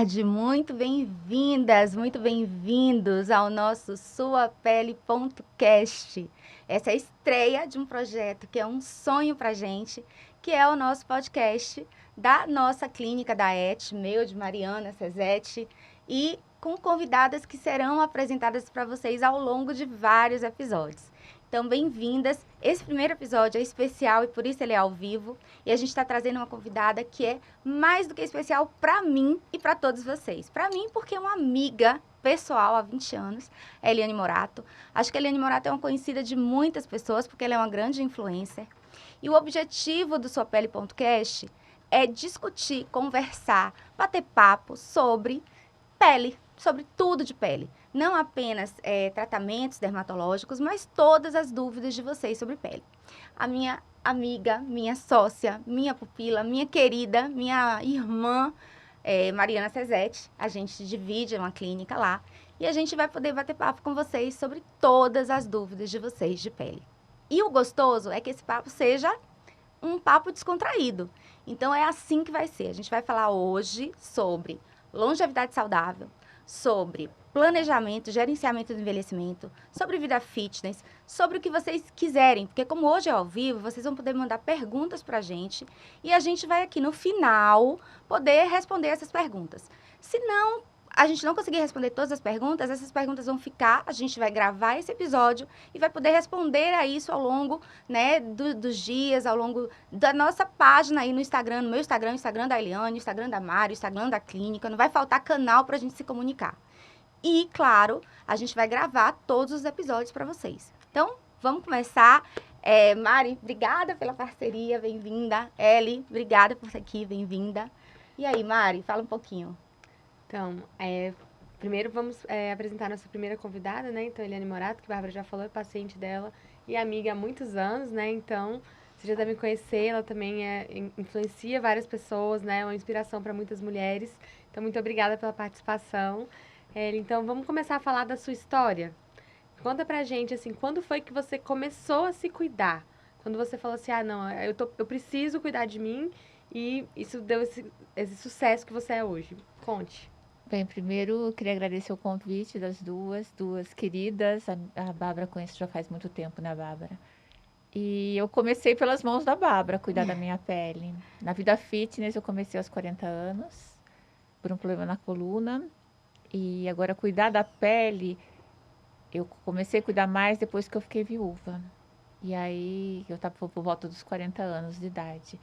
tarde, muito bem-vindas, muito bem-vindos ao nosso Sua Pele.cast. Essa é a estreia de um projeto que é um sonho pra gente, que é o nosso podcast da nossa clínica da ET, meu, de Mariana Cezete, e com convidadas que serão apresentadas para vocês ao longo de vários episódios. Então, bem-vindas. Esse primeiro episódio é especial e por isso ele é ao vivo. E a gente está trazendo uma convidada que é mais do que especial para mim e para todos vocês. Para mim, porque é uma amiga pessoal há 20 anos, é Eliane Morato. Acho que a Eliane Morato é uma conhecida de muitas pessoas, porque ela é uma grande influencer. E o objetivo do Suapele.cast é discutir, conversar, bater papo sobre pele, sobre tudo de pele. Não apenas tratamentos dermatológicos, mas todas as dúvidas de vocês sobre pele. A minha amiga, minha sócia, minha pupila, minha querida, minha irmã, Mariana Cezete, a gente divide uma clínica lá e a gente vai poder bater papo com vocês sobre todas as dúvidas de vocês de pele. E o gostoso é que esse papo seja um papo descontraído. Então é assim que vai ser. A gente vai falar hoje sobre longevidade saudável, sobre planejamento, gerenciamento do envelhecimento, sobre vida fitness, sobre o que vocês quiserem, porque como hoje é ao vivo, vocês vão poder mandar perguntas pra gente e a gente vai aqui no final poder responder essas perguntas. Se não, a gente não conseguir responder todas as perguntas, essas perguntas vão ficar, a gente vai gravar esse episódio e vai poder responder a isso ao longo, né, dos dias, ao longo da nossa página aí no Instagram, no meu Instagram, o Instagram da Eliane, o Instagram da Mari, o Instagram da clínica, não vai faltar canal pra gente se comunicar. E, claro, a gente vai gravar todos os episódios para vocês. Então, vamos começar. Mari, obrigada pela parceria, bem-vinda. Eli, obrigada por estar aqui, bem-vinda. E aí, Mari, fala um pouquinho. Então, primeiro vamos apresentar nossa primeira convidada, né? Então, Eliane Morato, que a Bárbara já falou, é paciente dela e amiga há muitos anos, né? Então, você já deve conhecer, ela também influencia várias pessoas, né? É uma inspiração para muitas mulheres. Então, muito obrigada pela participação. Então, vamos começar a falar da sua história. Conta pra gente, assim, quando foi que você começou a se cuidar? Quando você falou assim, não, eu preciso cuidar de mim e isso deu esse sucesso que você é hoje. Conte. Bem, primeiro eu queria agradecer o convite das duas queridas. A Bárbara conheço já faz muito tempo, né, Bárbara? E eu comecei pelas mãos da Bárbara a cuidar da minha pele. Na vida fitness eu comecei aos 40 anos, por um problema na coluna. E agora cuidar da pele, eu comecei a cuidar mais depois que eu fiquei viúva. E aí eu estava por volta dos 40 anos de idade.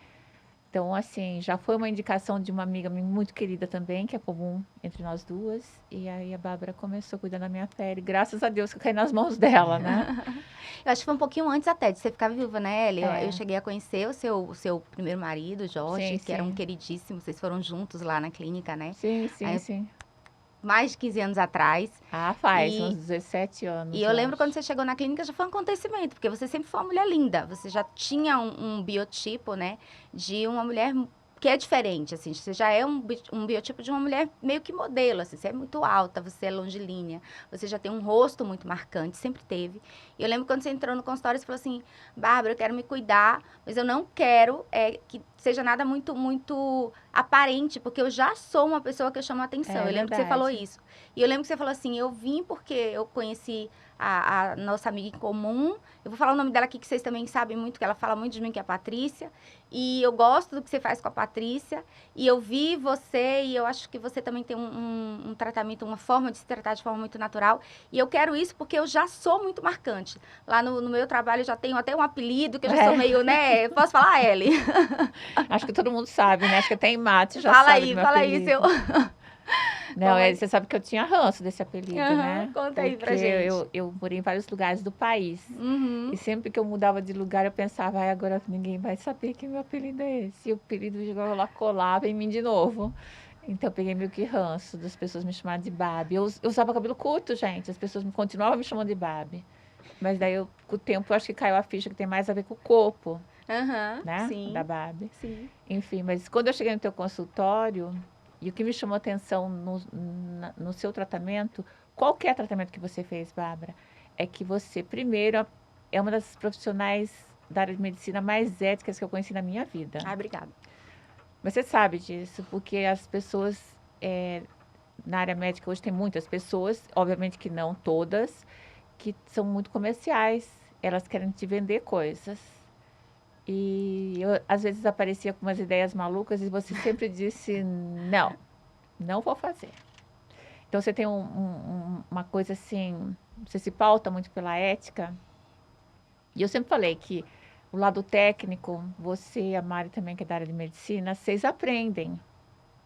Então, assim, já foi uma indicação de uma amiga muito querida também, que é comum entre nós duas. E aí a Bárbara começou a cuidar da minha pele. Graças a Deus que eu caí nas mãos dela, né? Eu acho que foi um pouquinho antes até de você ficar viúva, né, Eli? É. Eu cheguei a conhecer o seu primeiro marido, Jorge, Sim, que era um sim. queridíssimo. Vocês foram juntos lá na clínica, né? Sim, sim, Aí, sim. mais de 15 anos atrás. Faz E- uns 17 anos. E eu lembro quando você chegou na clínica, já foi um acontecimento, porque você sempre foi uma mulher linda. Você já tinha um biotipo, né, de uma mulher que é diferente, assim. Você já é um biotipo de uma mulher meio que modelo, assim. Você é muito alta, você é longilínea, você já tem um rosto muito marcante, sempre teve. E eu lembro quando você entrou no consultório, você falou assim, Bárbara, eu quero me cuidar, mas eu não quero que seja nada muito, muito aparente, porque eu já sou uma pessoa que eu chamo a atenção. É eu lembro que você falou verdade. isso. E eu lembro que você falou assim, eu vim porque eu conheci a nossa amiga em comum. Eu vou falar o nome dela aqui, que vocês também sabem muito, que ela fala muito de mim, que é a Patrícia. E eu gosto do que você faz com a Patrícia. E eu vi você, e eu acho que você também tem um tratamento, uma forma de se tratar de forma muito natural. E eu quero isso porque eu já sou muito marcante. Lá no meu trabalho eu já tenho até um apelido, que eu já sou meio, né? Posso falar, Ellie? Acho que todo mundo sabe, né? Acho que até em mate já Fala sabe do aí, meu fala apelido. aí, seu... Não, Como você sabe que eu tinha ranço desse apelido, né? Conta aí pra Porque gente. eu morei em vários lugares do país. Uhum. E sempre que eu mudava de lugar, eu pensava, agora ninguém vai saber que meu apelido é esse. E o apelido lá colava em mim de novo. Então eu peguei meio que ranço das pessoas me chamarem de Babi. Eu usava cabelo curto, gente. As pessoas continuavam me chamando de Babi. Mas daí, com o tempo, eu acho que caiu a ficha que tem mais a ver com o corpo, né? Sim. Da Babi. Sim. Enfim, mas quando eu cheguei no teu consultório, e o que me chamou atenção no seu tratamento, qualquer tratamento que você fez, Bárbara, é que você, primeiro, é uma das profissionais da área de medicina mais éticas que eu conheci na minha vida. Obrigada. Mas você sabe disso, porque as pessoas na área médica hoje tem muitas pessoas, obviamente que não todas, que são muito comerciais. Elas querem te vender coisas. E eu, às vezes, aparecia com umas ideias malucas e você sempre disse, não vou fazer. Então, você tem uma coisa assim, você se pauta muito pela ética. E eu sempre falei que o lado técnico, você e a Mari também, que é da área de medicina, vocês aprendem.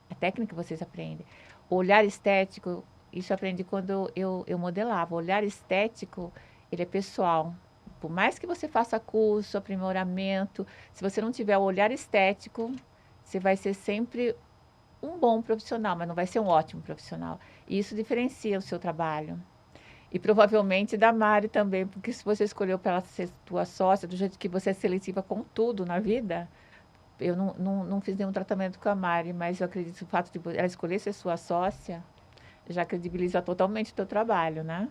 A técnica vocês aprendem. O olhar estético, isso eu aprendi quando eu modelava. O olhar estético, ele é pessoal. Por mais que você faça curso, aprimoramento, se você não tiver o olhar estético, você vai ser sempre um bom profissional, mas não vai ser um ótimo profissional. E isso diferencia o seu trabalho. E provavelmente da Mari também, porque se você escolheu para ela ser tua sócia, do jeito que você é seletiva com tudo na vida, eu não fiz nenhum tratamento com a Mari, mas eu acredito que o fato de ela escolher ser sua sócia já credibiliza totalmente o teu trabalho, né?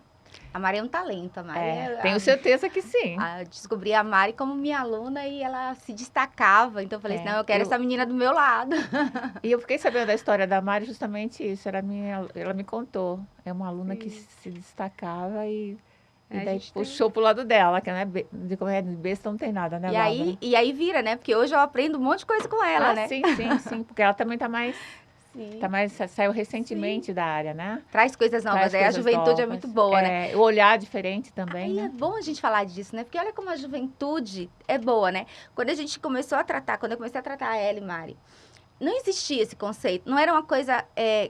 A Mari é um talento, a Mari Tenho certeza que sim. Eu descobri a Mari como minha aluna e ela se destacava. Então eu falei assim, não, eu quero essa menina do meu lado. E eu fiquei sabendo da história da Mari justamente isso. Ela me contou. É uma aluna que se destacava e daí puxou pro lado dela, que não é de besta não tem nada, né, Bárbara? E aí vira, né? Porque hoje eu aprendo um monte de coisa com ela, né? Sim. Porque ela também tá mais... Sim. Saiu recentemente da área, né? Traz coisas novas, a juventude é muito boa, né? O olhar diferente também, Aí né? é bom a gente falar disso, né? Porque olha como a juventude é boa, né? Quando eu comecei a tratar a Ela e Mari, não existia esse conceito, não era uma coisa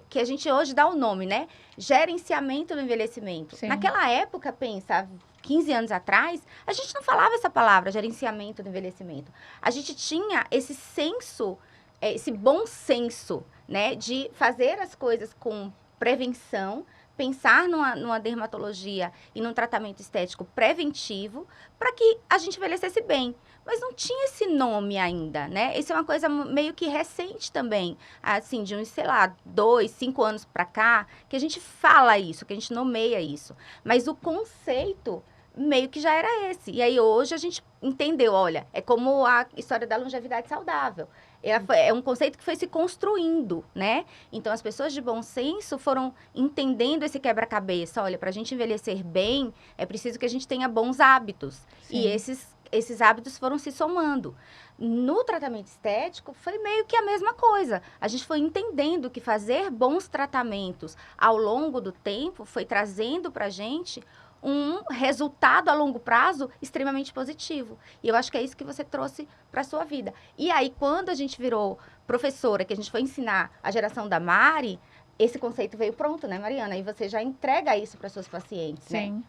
que a gente hoje dá o nome, né? Gerenciamento do envelhecimento. Sim. Naquela época, pensa, 15 anos atrás, a gente não falava essa palavra, gerenciamento do envelhecimento. A gente tinha esse senso, esse bom senso, né, de fazer as coisas com prevenção, pensar numa dermatologia e num tratamento estético preventivo para que a gente envelhecesse bem. Mas não tinha esse nome ainda, né? Isso é uma coisa meio que recente também, assim, de uns, sei lá, 2, 5 anos para cá, que a gente fala isso, que a gente nomeia isso. Mas o conceito meio que já era esse. E aí hoje a gente entendeu, olha, é como a história da longevidade saudável. É um conceito que foi se construindo, né? Então, as pessoas de bom senso foram entendendo esse quebra-cabeça. Olha, para a gente envelhecer bem, é preciso que a gente tenha bons hábitos. Sim. E esses hábitos foram se somando. No tratamento estético, foi meio que a mesma coisa. A gente foi entendendo que fazer bons tratamentos ao longo do tempo foi trazendo para a gente um resultado a longo prazo extremamente positivo. E eu acho que é isso que você trouxe para a sua vida. E aí, quando a gente virou professora, que a gente foi ensinar a geração da Mari, esse conceito veio pronto, né, Mariana? E você já entrega isso para suas pacientes, Sim. né?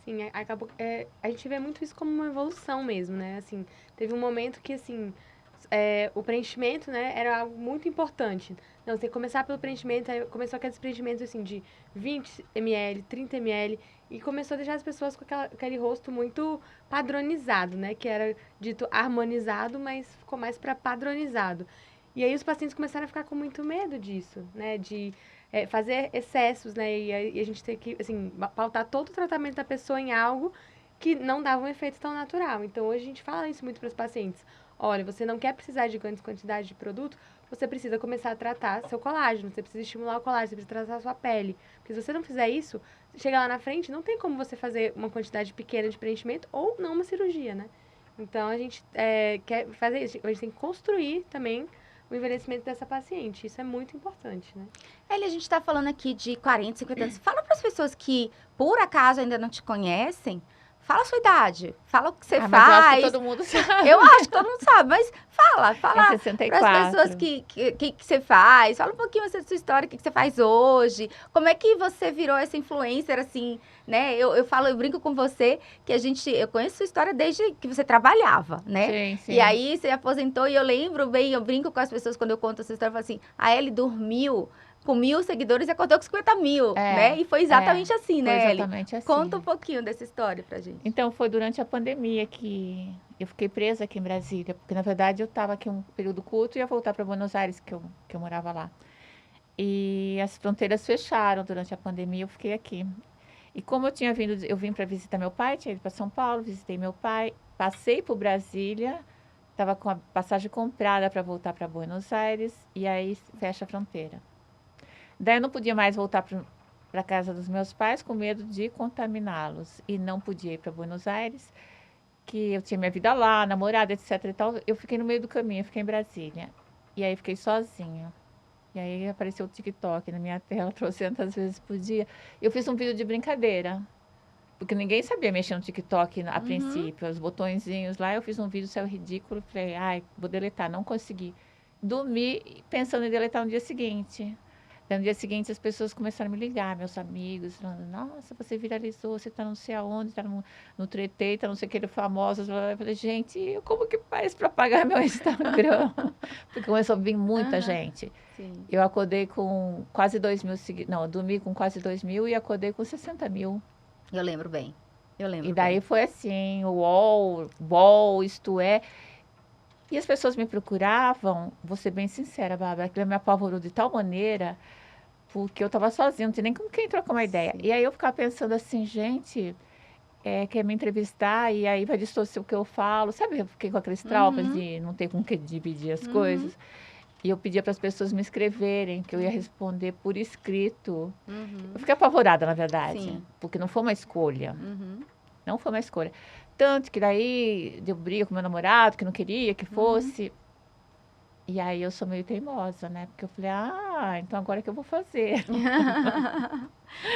Sim, acabou... a gente vê muito isso como uma evolução mesmo, né? Assim, teve um momento que, assim... o preenchimento, né, era algo muito importante. Não, você tem que começar pelo preenchimento, aí começou aqueles preenchimentos, assim, de 20 ml, 30 ml, e começou a deixar as pessoas com aquele rosto muito padronizado, né, que era dito harmonizado, mas ficou mais para padronizado. E aí os pacientes começaram a ficar com muito medo disso, né, de fazer excessos, né, e a gente tem que, assim, pautar todo o tratamento da pessoa em algo que não dava um efeito tão natural. Então, hoje a gente fala isso muito para os pacientes. Olha, você não quer precisar de grandes quantidades de produto, você precisa começar a tratar seu colágeno, você precisa estimular o colágeno, você precisa tratar a sua pele. Porque se você não fizer isso, chega lá na frente, não tem como você fazer uma quantidade pequena de preenchimento ou não uma cirurgia, né? Então, a gente quer fazer isso. A gente tem que construir também o envelhecimento dessa paciente. Isso é muito importante, né? A gente está falando aqui de 40, 50 anos. Fala para as pessoas que, por acaso, ainda não te conhecem. Fala a sua idade, fala o que você faz. Mas eu acho que todo mundo sabe. Eu acho que todo mundo sabe, mas fala É 64. para as pessoas que você faz. Fala um pouquinho da sua história, o que você faz hoje. Como é que você virou essa influencer, assim, né? Eu brinco com você que eu conheço sua história desde que você trabalhava, né? Sim. E aí você aposentou e eu brinco com as pessoas quando eu conto essa história, eu falo assim, a Elly dormiu com 1.000 seguidores e acordou com 50 mil, né? E foi exatamente assim, né, Foi exatamente assim. Conta um pouquinho dessa história pra gente. Então, foi durante a pandemia que eu fiquei presa aqui em Brasília, porque, na verdade, eu estava aqui um período curto e ia voltar para Buenos Aires, que eu morava lá. E as fronteiras fecharam durante a pandemia, eu fiquei aqui. E como eu vim para visitar meu pai, tinha ido para São Paulo, visitei meu pai, passei por Brasília, estava com a passagem comprada para voltar para Buenos Aires, e aí fecha a fronteira. Daí eu não podia mais voltar para a casa dos meus pais com medo de contaminá-los. E não podia ir para Buenos Aires, que eu tinha minha vida lá, namorada, etc e tal. Eu fiquei no meio do caminho, eu fiquei em Brasília. E aí fiquei sozinha. E aí apareceu o TikTok na minha tela, trocentas vezes por dia. Eu fiz um vídeo de brincadeira, porque ninguém sabia mexer no TikTok a princípio. Os botõezinhos lá, eu fiz um vídeo, saiu ridículo. Falei, ai, vou deletar, não consegui. Dormi pensando em deletar no dia seguinte. Daí, no dia seguinte, as pessoas começaram a me ligar, meus amigos, falando, nossa, você viralizou, você tá não sei aonde, tá no Tretei, tá não sei o que, famosos. Eu falei, gente, como que faz para pagar meu Instagram? Porque começou a vir muita gente. Sim. Eu acordei com quase 2.000 seguidores, não, eu dormi com quase 2.000 e acordei com 60 mil. Eu lembro bem. Eu lembro E daí bem. foi assim, UOL, isto é. E as pessoas me procuravam, vou ser bem sincera, Bárbara, aquilo me apavorou de tal maneira, porque eu estava sozinha, não tinha nem com quem trocar uma ideia. Sim. E aí eu ficava pensando assim, gente, quer me entrevistar e aí vai distorcer o que eu falo. Sabe, eu fiquei com aqueles traumas de não ter com quem dividir as coisas. E eu pedia para as pessoas me escreverem, que eu ia responder por escrito. Eu fiquei apavorada, na verdade, Sim. porque não foi uma escolha. Não foi uma escolha. Tanto que daí deu briga com meu namorado, que não queria que fosse. E aí eu sou meio teimosa, né? Porque eu falei, então agora é que eu vou fazer.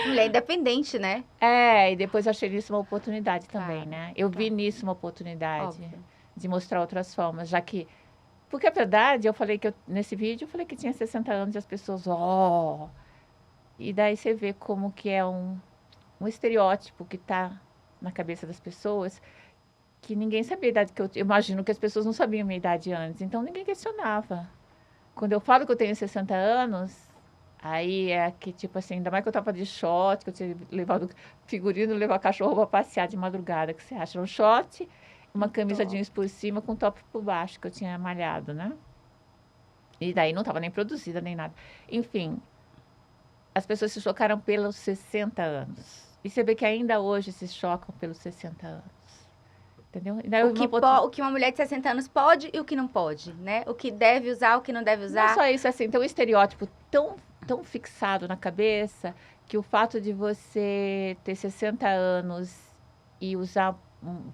Mulher independente, né? E depois eu achei nisso uma oportunidade também, Claro, né? Eu vi nisso uma oportunidade óbvio. de mostrar outras formas, já que... Porque a verdade, eu falei que nesse vídeo, eu falei que tinha 60 anos e as pessoas, E daí você vê como que é um estereótipo que tá na cabeça das pessoas, que ninguém sabia a idade que eu imagino que as pessoas não sabiam a minha idade antes, então ninguém questionava. Quando eu falo que eu tenho 60 anos, aí é que, tipo assim, ainda mais que eu tava de short, que eu tinha levado figurino, levar cachorro pra passear de madrugada, que você acha? Um short, uma camisa jeans por cima com top por baixo, que eu tinha malhado, né? E daí não tava nem produzida, nem nada. Enfim, as pessoas se chocaram pelos 60 anos. E você vê que ainda hoje se chocam pelos 60 anos. Entendeu? E daí O que uma mulher de 60 anos pode e o que não pode, né? O que deve usar, o que não deve usar. Não só isso, assim, tem um estereótipo tão fixado na cabeça que o fato de você ter 60 anos e usar,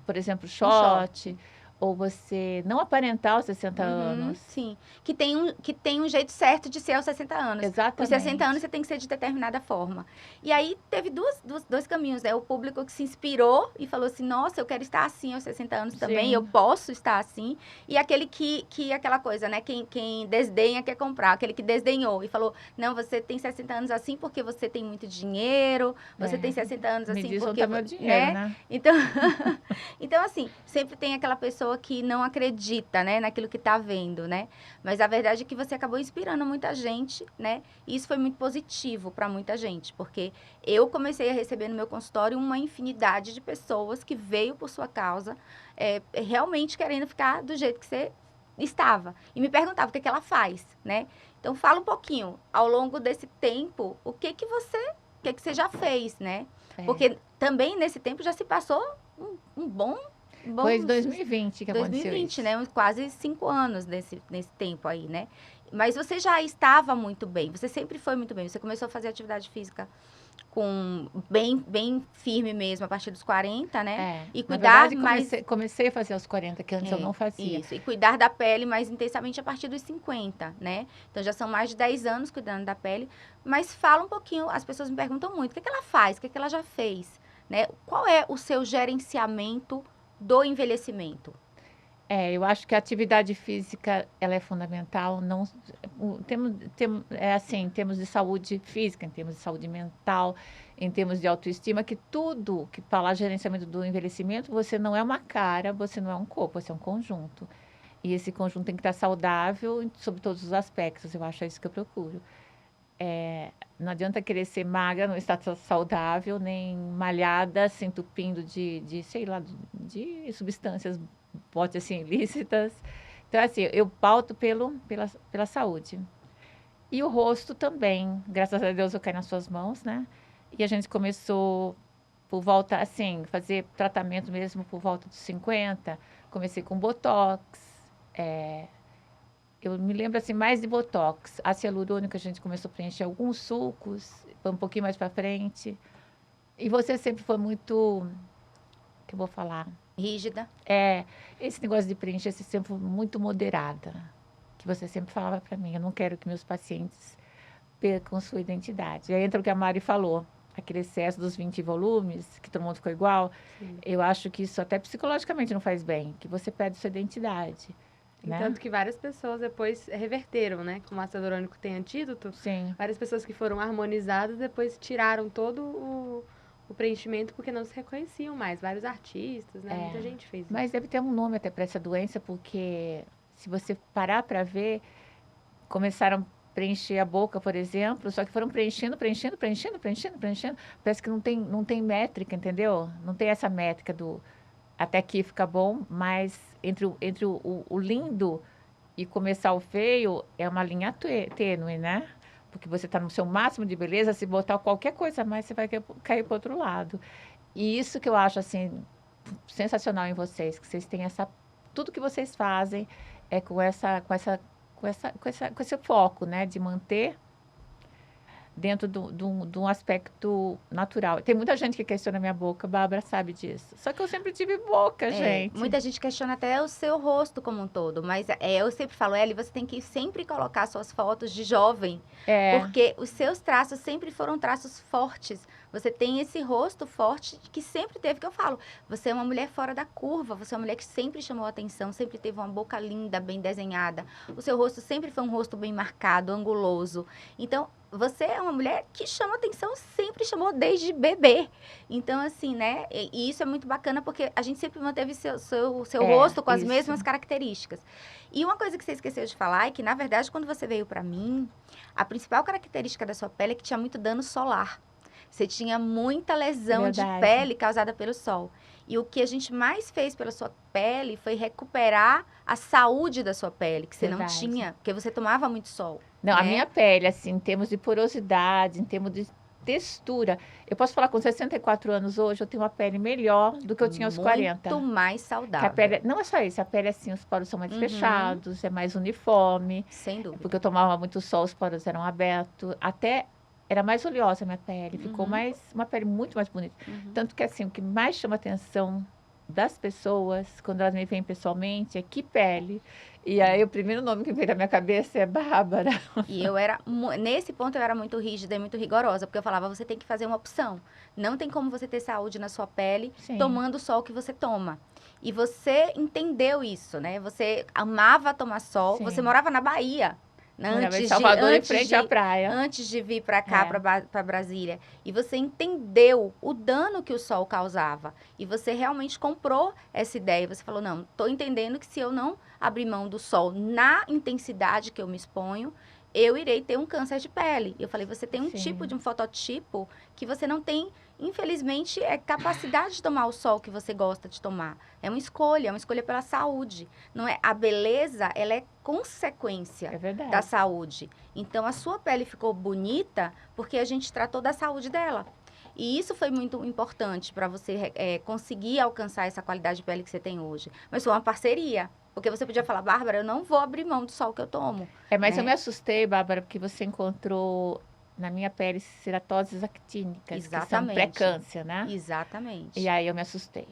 por exemplo, short, ou você não aparentar os 60 anos. Sim, que tem um jeito certo de ser aos 60 anos. Exatamente. Os 60 anos você tem que ser de determinada forma. E aí teve dois caminhos, né? O público que se inspirou e falou assim, nossa, eu quero estar assim aos 60 anos também, Sim. eu posso estar assim. E aquele que aquela coisa, né? Quem desdenha quer comprar. Aquele que desdenhou e falou, não, você tem 60 anos assim porque você tem muito dinheiro, você tem 60 anos assim Me diz porque... onde tá meu dinheiro, né? Então, assim, sempre tem aquela pessoa que não acredita, né, naquilo que tá vendo, né? Mas a verdade é que você acabou inspirando muita gente, né? E isso foi muito positivo para muita gente, porque eu comecei a receber no meu consultório uma infinidade de pessoas que veio por sua causa, realmente querendo ficar do jeito que você estava. E me perguntava o que ela faz, né? Então, fala um pouquinho, ao longo desse tempo, o que você já fez, né? Porque também nesse tempo já se passou um bom... Foi em 2020 que aconteceu 2020, isso. né? Quase 5 anos nesse tempo aí, né? Mas você já estava muito bem, você sempre foi muito bem. Você começou a fazer atividade física bem firme mesmo, a partir dos 40, né? E cuidar na verdade, comecei a fazer aos 40, que antes eu não fazia. Isso, e cuidar da pele mais intensamente a partir dos 50, né? Então, já são mais de 10 anos cuidando da pele. Mas fala um pouquinho, as pessoas me perguntam muito, o que ela faz, o que ela já fez, né? Qual é o seu gerenciamento do envelhecimento? Eu acho que a atividade física, ela é fundamental, não, em termos de saúde física, em termos de saúde mental, em termos de autoestima, que tudo que falar gerenciamento do envelhecimento, você não é uma cara, você não é um corpo, você é um conjunto. E esse conjunto tem que estar saudável sob todos os aspectos, eu acho isso que eu procuro. Não adianta querer ser magra, não estar saudável, nem malhada, se entupindo de sei lá, de substâncias, pode assim, ilícitas. Então, assim, eu pauto pela saúde. E o rosto também, graças a Deus eu caí nas suas mãos, né? E a gente começou por volta, assim, fazer tratamento mesmo por volta dos 50. Comecei com botox, eu me lembro assim mais de botox. Ácido hialurônico a gente começou a preencher alguns sulcos, foi um pouquinho mais para frente. E você sempre foi muito, que eu vou falar, Rígida. esse negócio de preencher, você sempre foi muito moderada. Que você sempre falava para mim, eu não quero que meus pacientes percam sua identidade. E aí entra o que a Mari falou, aquele excesso dos 20 volumes, que todo mundo ficou igual. Sim. Eu acho que isso até psicologicamente não faz bem, que você perde sua identidade. Tem Né? tanto que várias pessoas depois reverteram, né? Como o ácido hialurônico tem antídoto, Sim. várias pessoas que foram harmonizadas depois tiraram todo o preenchimento porque não se reconheciam mais. Vários artistas, né? Muita gente fez isso. Mas deve ter um nome até para essa doença, porque se você parar para ver, começaram a preencher a boca, por exemplo, só que foram preenchendo. Parece que não tem métrica, entendeu? Não tem essa métrica do até aqui fica bom, mas entre o lindo e começar o feio é uma linha tênue, né? Porque você está no seu máximo de beleza, se botar qualquer coisa a mais, você vai cair para o outro lado. E isso que eu acho, assim, sensacional em vocês, que vocês têm essa... Tudo que vocês fazem é com esse foco, né? De manter dentro de um aspecto natural. Tem muita gente que questiona minha boca, Bárbara sabe disso. Só que eu sempre tive boca, gente. Muita gente questiona até o seu rosto como um todo, mas eu sempre falo, Ellie, você tem que sempre colocar suas fotos de jovem, porque os seus traços sempre foram traços fortes. Você tem esse rosto forte que sempre teve, que eu falo, você é uma mulher fora da curva, você é uma mulher que sempre chamou atenção, sempre teve uma boca linda, bem desenhada. O seu rosto sempre foi um rosto bem marcado, anguloso. Então, você é uma mulher que chama atenção, sempre chamou desde bebê. Então, assim, né? E isso é muito bacana porque a gente sempre manteve seu rosto com as mesmas características. E uma coisa que você esqueceu de falar é que, na verdade, quando você veio pra mim, a principal característica da sua pele é que tinha muito dano solar. Você tinha muita lesão de pele causada pelo sol. E o que a gente mais fez pela sua pele foi recuperar a saúde da sua pele, que você não tinha, porque você tomava muito sol. Não, né? A minha pele, assim, em termos de porosidade, em termos de textura, eu posso falar com 64 anos hoje, eu tenho uma pele melhor do que eu tinha aos 40. Muito mais saudável. A pele, não é só isso, a pele, assim, os poros são mais fechados, é mais uniforme. Sem dúvida. Porque eu tomava muito sol, os poros eram abertos. Até era mais oleosa a minha pele, ficou uma pele muito mais bonita. Tanto que, assim, o que mais chama atenção das pessoas, quando elas me veem pessoalmente, é que pele. E aí, o primeiro nome que veio na minha cabeça é Bárbara. E eu era, nesse ponto, eu era muito rígida e muito rigorosa, porque eu falava, você tem que fazer uma opção. Não tem como você ter saúde na sua pele tomando o sol que você toma. E você entendeu isso, né? Você amava tomar sol, você morava na Bahia. Antes de vir para cá, para Brasília. E você entendeu o dano que o sol causava. E você realmente comprou essa ideia. Você falou, não, estou entendendo que se eu não abrir mão do sol na intensidade que eu me exponho, eu irei ter um câncer de pele. Eu falei, você tem um tipo de um fototipo que você não tem, infelizmente, capacidade de tomar o sol que você gosta de tomar. É uma escolha pela saúde. Não é? A beleza, ela é consequência da saúde. Então, a sua pele ficou bonita porque a gente tratou da saúde dela. E isso foi muito importante para você conseguir alcançar essa qualidade de pele que você tem hoje. Mas foi uma parceria. Porque você podia falar, Bárbara, eu não vou abrir mão do sol que eu tomo. Mas eu me assustei, Bárbara, porque você encontrou na minha pele ceratoses actínicas, que são pré-câncer, né? Exatamente. E aí eu me assustei.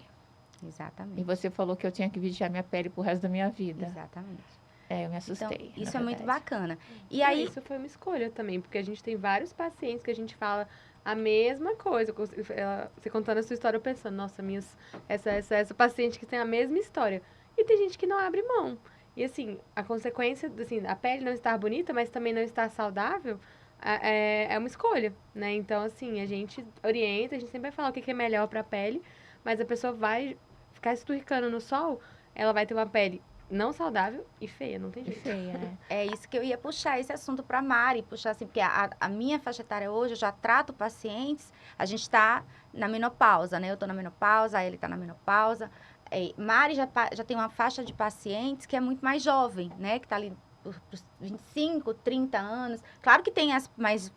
Exatamente. E você falou que eu tinha que vigiar minha pele pro resto da minha vida. Exatamente. Eu me assustei. Então, isso é muito bacana. E aí... Isso foi uma escolha também, porque a gente tem vários pacientes que a gente fala a mesma coisa. Você contando a sua história, eu pensando, nossa, essa paciente que tem a mesma história. E tem gente que não abre mão. E, assim, a consequência, assim, a pele não estar bonita, mas também não estar saudável, é uma escolha, né? Então, assim, a gente orienta, a gente sempre vai falar o que é melhor para a pele, mas a pessoa vai ficar esturricando no sol, ela vai ter uma pele não saudável e feia, não tem jeito. É isso que eu ia puxar esse assunto para Mari, puxar assim, porque a minha faixa etária hoje, eu já trato pacientes, a gente está na menopausa, né? Eu estou na menopausa, ele está na menopausa. Mari já tem uma faixa de pacientes que é muito mais jovem, né? Que está ali por 25, 30 anos. Claro que tem as mais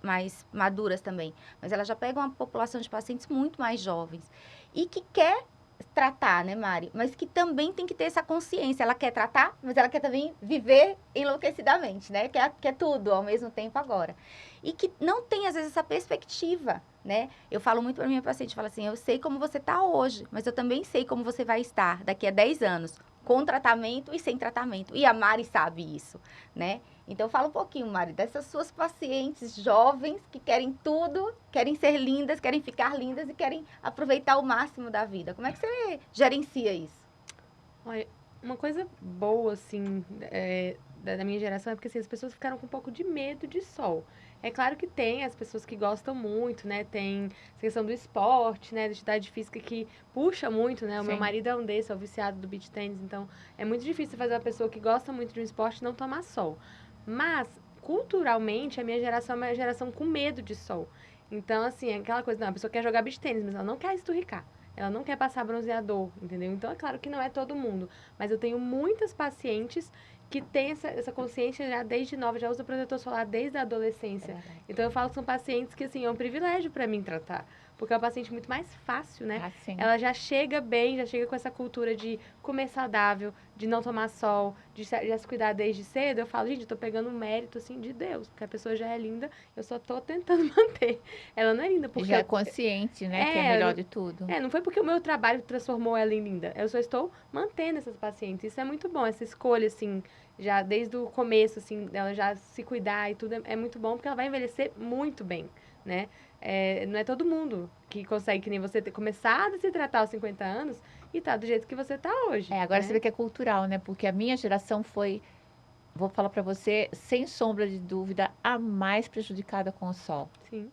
maduras também, mas ela já pega uma população de pacientes muito mais jovens. E que quer tratar, né, Mari? Mas que também tem que ter essa consciência. Ela quer tratar, mas ela quer também viver enlouquecidamente, né? Quer tudo ao mesmo tempo agora. E que não tem, às vezes, essa perspectiva, né? Eu falo muito para minha paciente, falo assim, eu sei como você está hoje, mas eu também sei como você vai estar daqui a 10 anos, com tratamento e sem tratamento. E a Mari sabe isso, né? Então, fala um pouquinho, Mari, dessas suas pacientes jovens que querem tudo, querem ser lindas, querem ficar lindas e querem aproveitar o máximo da vida. Como é que você gerencia isso? Olha, uma coisa boa, assim, da minha geração é porque assim, as pessoas ficaram com um pouco de medo de sol. É claro que tem as pessoas que gostam muito, né? Tem a questão do esporte, né? Da atividade física que puxa muito, né? O meu Sim. marido é um desses, é o viciado do beach tennis, então é muito difícil fazer uma pessoa que gosta muito de um esporte não tomar sol. Mas, culturalmente, a minha geração é uma geração com medo de sol. Então, assim, é aquela coisa, não, a pessoa quer jogar beach tennis, mas ela não quer esturricar. Ela não quer passar bronzeador, entendeu? Então, é claro que não é todo mundo. Mas eu tenho muitas pacientes que têm essa consciência já desde nova, já usa protetor solar desde a adolescência. Então, eu falo que são pacientes que, assim, é um privilégio para mim tratar. Porque é uma paciente muito mais fácil, né? Assim. Ela já chega bem, já chega com essa cultura de comer saudável, de não tomar sol, de já se cuidar desde cedo. Eu falo, gente, eu tô pegando um mérito, assim, de Deus. Porque a pessoa já é linda, eu só tô tentando manter. Ela não é linda porque... Já é consciente, né? Que é melhor de tudo. não foi porque o meu trabalho transformou ela em linda. Eu só estou mantendo essas pacientes. Isso é muito bom, essa escolha, assim, já desde o começo, assim, dela já se cuidar e tudo, é muito bom, porque ela vai envelhecer muito bem, né? Não é todo mundo que consegue, que nem você, ter começado a se tratar aos 50 anos e tá do jeito que você tá hoje. Agora né? você vê que é cultural, né? Porque a minha geração foi, vou falar pra você, sem sombra de dúvida, a mais prejudicada com o sol. Sim.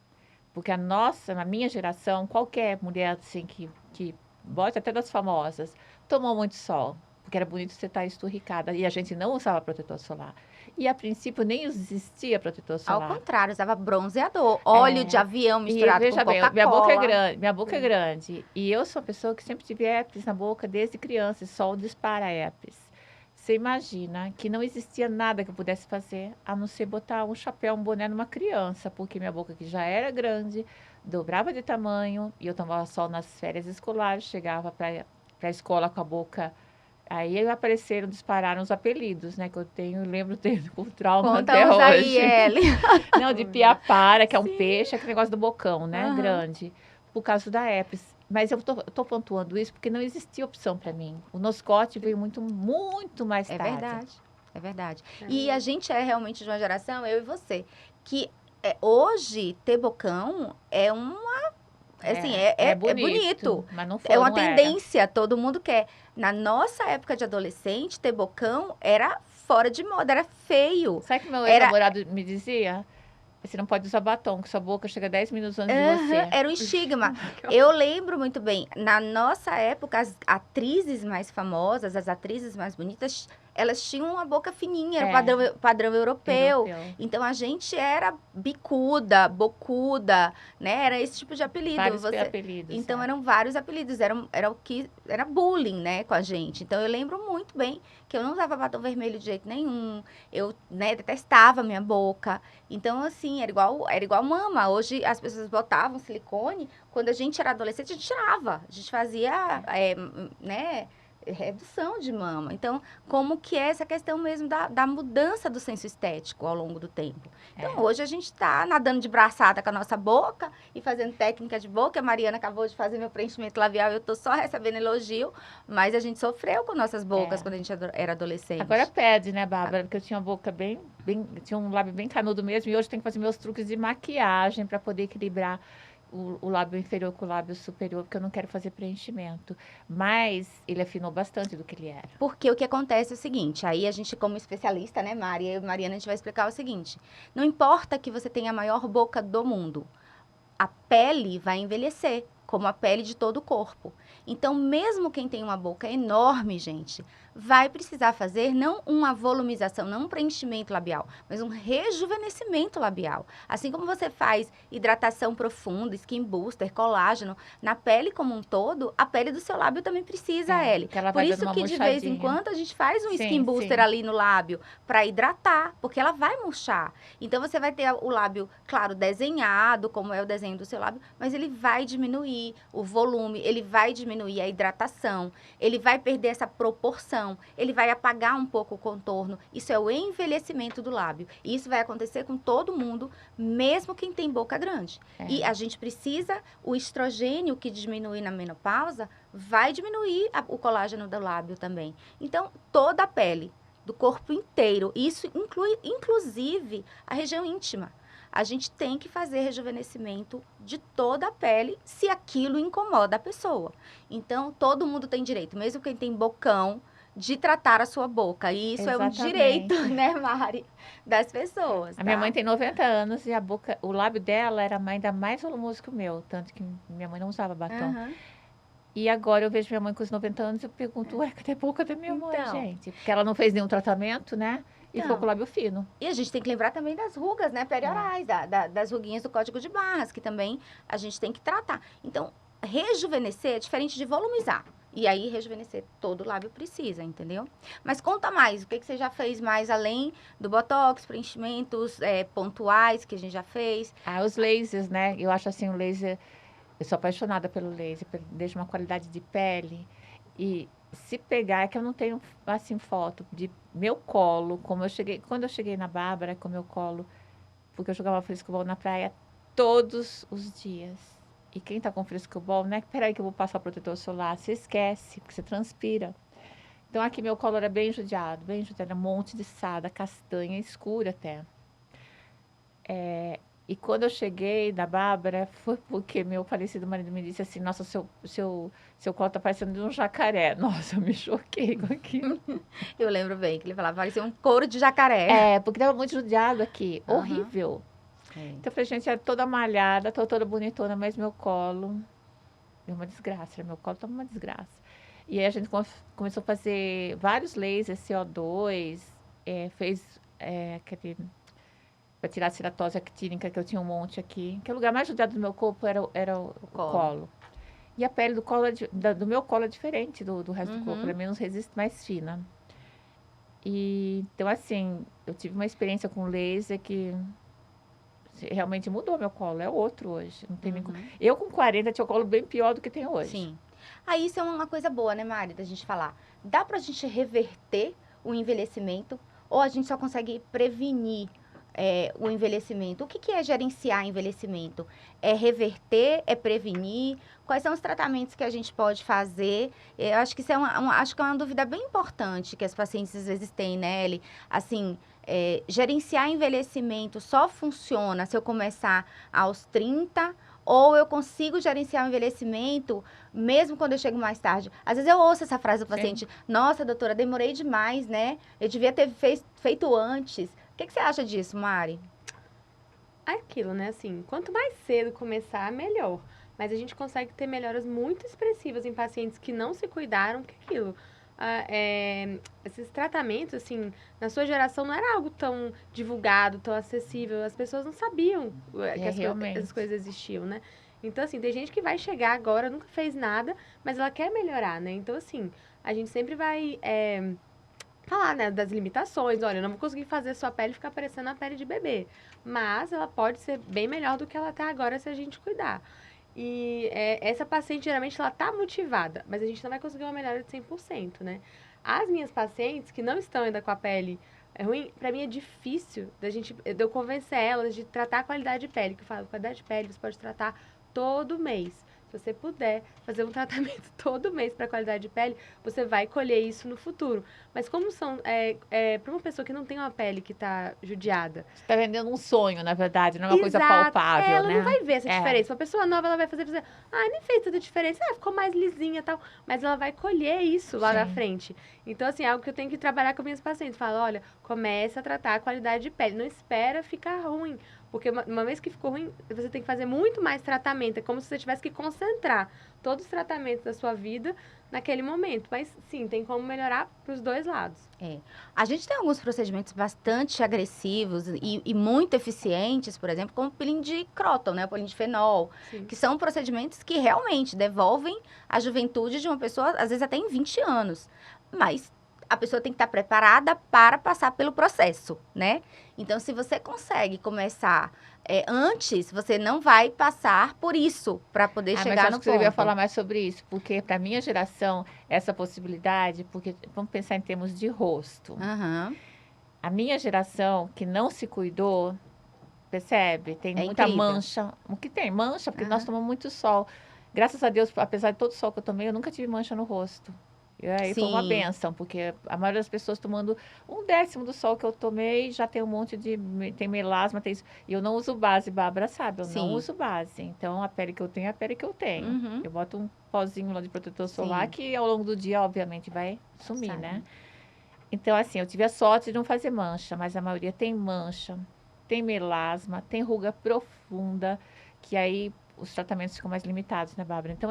Porque na minha geração, qualquer mulher assim que bote até das famosas, tomou muito sol. Porque era bonito você estar esturricada. E a gente não usava protetor solar. E a princípio nem existia protetor Ao solar. contrário, usava bronzeador, óleo de avião E misturado veja com bem, Coca-Cola. minha boca é grande, minha boca é grande. E eu sou uma pessoa que sempre tive herpes na boca desde criança, e sol dispara herpes. Você imagina que não existia nada que eu pudesse fazer, a não ser botar um chapéu, um boné numa criança, porque minha boca que já era grande, dobrava de tamanho, e eu tomava sol nas férias escolares, chegava para a escola com a boca. Aí apareceram, dispararam os apelidos, né? Que eu tenho, eu lembro tendo com trauma Conta até uns aí, hoje. Ellen. Não, de piapara, que é um Sim. peixe, aquele negócio do bocão, né? Aham. Grande. Por causa da herpes. Mas eu tô pontuando isso porque não existia opção para mim. O Noscote veio muito mais É tarde. verdade, é verdade. É. E a gente é realmente de uma geração, eu e você, que hoje ter bocão é uma... Assim, é bonito. Mas não foi, É uma não era. tendência, todo mundo quer. Na nossa época de adolescente, ter bocão era fora de moda, era feio. Sabe que meu Era- ex-namorado me dizia? Você não pode usar batom, que sua boca chega 10 minutos antes de você. Era um estigma. Eu lembro muito bem, na nossa época, as atrizes mais famosas, as atrizes mais bonitas, elas tinham uma boca fininha, era o padrão europeu. Então a gente era bicuda, bocuda, né? Era esse tipo de apelido. Vários apelidos. Então eram vários apelidos, era o que era bullying, né, com a gente. Então eu lembro muito bem que eu não usava batom vermelho de jeito nenhum. Eu, né, detestava a minha boca. Então assim, era igual mama. Hoje as pessoas botavam silicone, quando a gente era adolescente, a gente tirava. A gente fazia, né, redução de mama. Então, como que é essa questão mesmo da mudança do senso estético ao longo do tempo? Então, hoje a gente está nadando de braçada com a nossa boca e fazendo técnica de boca. A Mariana acabou de fazer meu preenchimento labial e eu tô só recebendo elogio, mas a gente sofreu com nossas bocas quando a gente era adolescente. Agora pede, né, Bárbara? Porque eu tinha a boca tinha um lábio bem canudo mesmo, e hoje tenho que fazer meus truques de maquiagem para poder equilibrar o lábio inferior com o lábio superior, porque eu não quero fazer preenchimento. Mas ele afinou bastante do que ele era. Porque o que acontece é o seguinte, aí a gente como especialista, né, Mari, eu e Mariana, a gente vai explicar o seguinte, não importa que você tenha a maior boca do mundo, a pele vai envelhecer, como a pele de todo o corpo. Então, mesmo quem tem uma boca enorme, gente, vai precisar fazer não uma volumização, não um preenchimento labial, mas um rejuvenescimento labial. Assim como você faz hidratação profunda, skin booster, colágeno, na pele como um todo, a pele do seu lábio também precisa, Ellie. que ela Por vai isso dando uma que de vez em murchadinha. quando a gente faz um Sim, skin booster sim. ali no lábio para hidratar, porque ela vai murchar. Então você vai ter o lábio, claro, desenhado, como é o desenho do seu lábio, mas ele vai diminuir o volume, ele vai diminuir a hidratação, ele vai perder essa proporção, ele vai apagar um pouco o contorno. Isso é o envelhecimento do lábio. E isso vai acontecer com todo mundo, mesmo quem tem boca grande. E a gente precisa, o estrogênio que diminui na menopausa, vai diminuir o colágeno do lábio também. Então, toda a pele, do corpo inteiro, isso inclui, inclusive, a região íntima. A gente tem que fazer rejuvenescimento de toda a pele, se aquilo incomoda a pessoa. Então, todo mundo tem direito, mesmo quem tem bocão, de tratar a sua boca. E isso é um Exatamente. direito, né, Mari, das pessoas. A minha tá? mãe tem 90 anos e o lábio dela era ainda mais volumoso que o meu, tanto que minha mãe não usava batom. Aham. E agora eu vejo minha mãe com os 90 anos e eu pergunto, ué, cadê a boca da minha mãe, Então. gente? Porque ela não fez nenhum tratamento, né? E ficou Então. com o lábio fino. E a gente tem que lembrar também das rugas, né, periorais, das ruguinhas do Código de Barras, que também a gente tem que tratar. Então, rejuvenescer é diferente de volumizar. E aí, rejuvenescer todo o lábio precisa, entendeu? Mas conta mais, o que você já fez mais além do botox, preenchimentos pontuais que a gente já fez? Ah, os lasers, né? Eu acho assim, o laser... Eu sou apaixonada pelo laser, deixa uma qualidade de pele. E se pegar, é que eu não tenho, assim, foto de meu colo, quando eu cheguei na Bárbara, com meu colo, porque eu jogava frescobol na praia todos os dias. E quem tá com frescobol, né? Peraí que eu vou passar protetor solar, você esquece, porque você transpira. Então aqui meu colo era bem judiado, um monte de sarda, castanha, escura até. E quando eu cheguei da Bárbara, foi porque meu falecido marido me disse assim, nossa, seu colo tá parecendo de um jacaré. Nossa, eu me choquei com aquilo. Eu lembro bem que ele falava, parecia um couro de jacaré. É, porque tava muito judiado aqui, Aham. horrível. É. Então eu falei, gente, era toda malhada, tô toda bonitona, mas meu colo é uma desgraça, meu colo tá uma desgraça. E aí a gente começou a fazer vários lasers, CO2, fez aquele... Para tirar a ceratose actínica, que eu tinha um monte aqui. Que o lugar mais judiado do meu corpo era o colo. E a pele do colo do meu colo é diferente do resto do corpo. Ela é menos resistente, mais fina. E, então, assim, eu tive uma experiência com laser que realmente mudou meu colo. É outro hoje. Não tem nem Eu, com 40, tinha o colo bem pior do que tem hoje. Sim. Aí isso é uma coisa boa, né, Mari, da gente falar. Dá pra gente reverter o envelhecimento ou a gente só consegue prevenir o envelhecimento? O que é gerenciar envelhecimento? É reverter? É prevenir? Quais são os tratamentos que a gente pode fazer? Eu acho que isso é acho que é uma dúvida bem importante que as pacientes às vezes têm, né, Ellie? Assim, gerenciar envelhecimento só funciona se eu começar aos 30 ou eu consigo gerenciar o envelhecimento mesmo quando eu chego mais tarde? Às vezes eu ouço essa frase do paciente, nossa, doutora, demorei demais, né? Eu devia ter feito antes. O que você acha disso, Mari? Aquilo, né? Assim, quanto mais cedo começar, melhor. Mas a gente consegue ter melhoras muito expressivas em pacientes que não se cuidaram que aquilo. Esses tratamentos, assim, na sua geração não era algo tão divulgado, tão acessível. As pessoas não sabiam que essas coisas existiam, né? Então, assim, tem gente que vai chegar agora, nunca fez nada, mas ela quer melhorar, né? Então, assim, a gente sempre vai falar, né, das limitações. Olha, eu não vou conseguir fazer sua pele ficar parecendo a pele de bebê. Mas ela pode ser bem melhor do que ela tá agora se a gente cuidar. E essa paciente, geralmente, ela tá motivada, mas a gente não vai conseguir uma melhora de 100%, né? As minhas pacientes que não estão ainda com a pele ruim, pra mim é difícil de eu convencer elas de tratar a qualidade de pele. Que eu falo, qualidade de pele você pode tratar todo mês. Se você puder fazer um tratamento todo mês para qualidade de pele, você vai colher isso no futuro. Mas como para uma pessoa que não tem uma pele que está judiada... Você está vendendo um sonho, na verdade, não é uma coisa palpável, ela né? não vai ver essa diferença. Uma pessoa nova, ela vai fazer, nem fez tanta diferença, ficou mais lisinha e tal. Mas ela vai colher isso lá na frente. Então, assim, é algo que eu tenho que trabalhar com minhas pacientes. Falo, olha, começa a tratar a qualidade de pele. Não espera ficar ruim. Porque uma vez que ficou ruim, você tem que fazer muito mais tratamento. É como se você tivesse que concentrar todos os tratamentos da sua vida naquele momento. Mas, sim, tem como melhorar para os dois lados. A gente tem alguns procedimentos bastante agressivos e muito eficientes, por exemplo, como o peeling de Croton, né? O peeling de fenol, Sim. que são procedimentos que realmente devolvem a juventude de uma pessoa, às vezes até em 20 anos. Mas a pessoa tem que estar preparada para passar pelo processo, né? Então, se você consegue começar antes, você não vai passar por isso para poder chegar mas acho no que você devia ponto. falar mais sobre isso, porque para minha geração, essa possibilidade, porque vamos pensar em termos de rosto. Aham. A minha geração que não se cuidou, percebe? Tem É muita incrível. mancha. O que tem? Mancha, porque Aham. nós tomamos muito sol. Graças a Deus, apesar de todo o sol que eu tomei, eu nunca tive mancha no rosto. E aí foi uma Sim. benção, porque a maioria das pessoas tomando 1/10 do sol que eu tomei, já tem um monte de... Tem melasma, tem isso. E eu não uso base, Bárbara sabe, eu não Sim. uso base. Então, a pele que eu tenho é a pele que eu tenho. Uhum. Eu boto um pozinho lá de protetor solar, Sim. que ao longo do dia, obviamente, vai sumir, Sai. né? Então, assim, eu tive a sorte de não fazer mancha, mas a maioria tem mancha, tem melasma, tem ruga profunda, que aí os tratamentos ficam mais limitados, né, Bárbara? Então,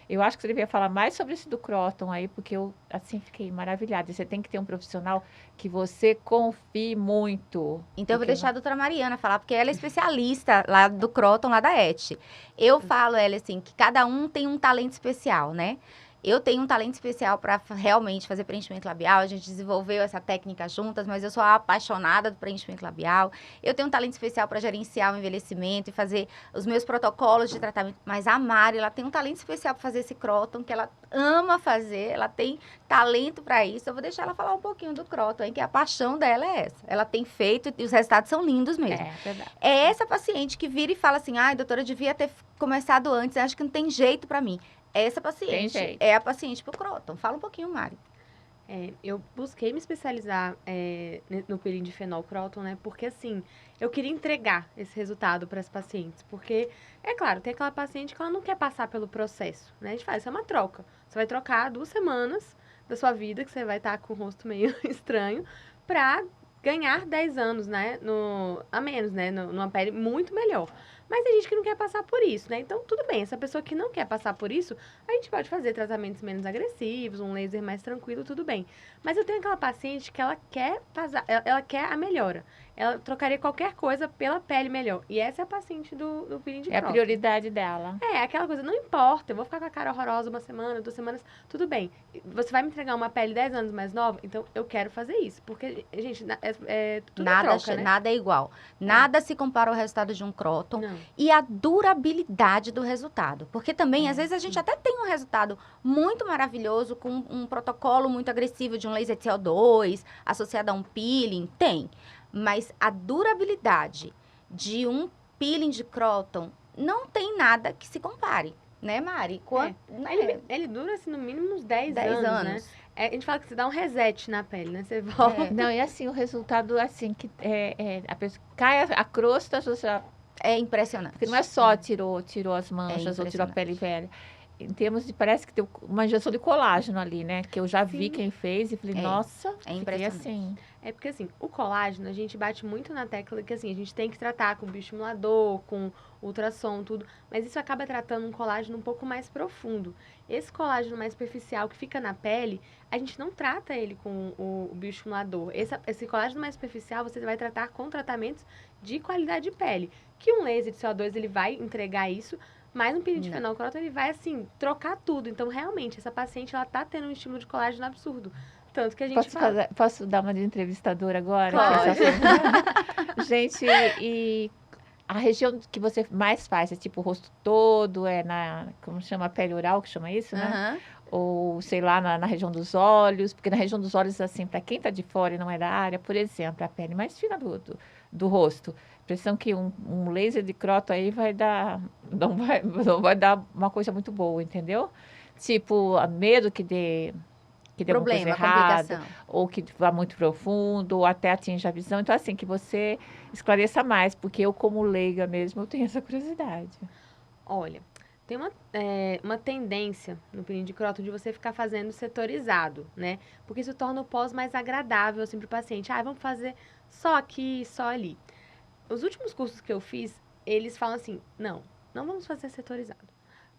eu acho que você deveria falar mais sobre esse do Croton aí, porque eu, assim, fiquei maravilhada. E você tem que ter um profissional que você confie muito. Então, eu vou porque deixar a doutora Mariana falar, porque ela é especialista lá do Croton, lá da ET. Eu falo, ela, assim, que cada um tem um talento especial, né? Eu tenho um talento especial para realmente fazer preenchimento labial. A gente desenvolveu essa técnica juntas, mas eu sou apaixonada do preenchimento labial. Eu tenho um talento especial para gerenciar o envelhecimento e fazer os meus protocolos de tratamento. Mas a Mari, ela tem um talento especial para fazer esse Croton, que ela ama fazer. Ela tem talento para isso. Eu vou deixar ela falar um pouquinho do Croton, hein, que a paixão dela é essa. Ela tem feito e os resultados são lindos mesmo. É verdade. É essa paciente que vira e fala assim, ai, doutora, eu devia ter começado antes, acho que não tem jeito para mim. Essa paciente jeito. é a paciente pro Croton. Fala um pouquinho, Mari. Eu busquei me especializar no peeling de fenol Croton, né? Porque, assim, eu queria entregar esse resultado para as pacientes. Porque, é claro, tem aquela paciente que ela não quer passar pelo processo, né? A gente faz, isso é uma troca. Você vai trocar 2 semanas da sua vida, que você vai estar com o rosto meio estranho, para ganhar 10 anos, né? A menos, né? Numa pele muito melhor. Mas tem gente que não quer passar por isso, né? Então, tudo bem. Essa pessoa que não quer passar por isso, a gente pode fazer tratamentos menos agressivos, um laser mais tranquilo, tudo bem. Mas eu tenho aquela paciente que ela quer passar, ela quer a melhora. Ela trocaria qualquer coisa pela pele melhor. E essa é a paciente do peeling de É a Croton. prioridade dela. É, aquela coisa, não importa, eu vou ficar com a cara horrorosa 1 semana, 2 semanas, tudo bem. Você vai me entregar uma pele 10 anos mais nova? Então, eu quero fazer isso. Porque, gente, tudo Nada, troca, né? nada é igual. Nada se compara ao resultado de um Croton. Não. E a durabilidade do resultado. Porque também, às vezes, a gente até tem um resultado muito maravilhoso com um protocolo muito agressivo de um laser de CO2 associado a um peeling. Tem. Mas a durabilidade de um peeling de Croton não tem nada que se compare. Né, Mari? Ele dura, assim, no mínimo uns 10 10 anos, né? anos. A gente fala que você dá um reset na pele, né? Você volta. Não, e assim, o resultado, assim, que a pessoa cai a crosta, você já... É impressionante. Porque não é só tirou as manchas ou tirou a impressionante. pele velha. Em termos de, parece que tem uma injeção de colágeno ali, né? Que eu já vi Sim. quem fez e falei, É, nossa, é fiquei impressionante. assim. É porque, assim, o colágeno, a gente bate muito na tecla que, assim, a gente tem que tratar com bioestimulador, com ultrassom, tudo. Mas isso acaba tratando um colágeno um pouco mais profundo. Esse colágeno mais superficial que fica na pele, a gente não trata ele com o bioestimulador. Esse colágeno mais superficial, você vai tratar com tratamentos de qualidade de pele. Que um laser de CO2, ele vai entregar isso, mas um peeling de fenol Croton, ele vai, assim, trocar tudo. Então, realmente, essa paciente, ela tá tendo um estímulo de colágeno absurdo. Tanto que a gente Posso dar uma de entrevistadora agora? Pode. Gente, e a região que você mais faz é tipo o rosto todo, como chama, a pele oral, que chama isso, né? Aham. Ou, sei lá, na região dos olhos, porque na região dos olhos, assim, para quem tá de fora e não é da área, por exemplo, a pele mais fina do rosto. Impressão que um laser de Croton aí vai dar, não vai dar uma coisa muito boa, entendeu? Tipo, a medo que dê alguma coisa Problema, errada, complicação. ou que vá muito profundo, ou até atinja a visão. Então, assim, que você esclareça mais, porque eu, como leiga mesmo, eu tenho essa curiosidade. Olha, tem uma tendência no peeling de Croton de você ficar fazendo setorizado, né? Porque isso torna o pós mais agradável, assim, pro paciente. Vamos fazer só aqui, só ali. os últimos cursos que eu fiz, eles falam assim, não vamos fazer setorizado.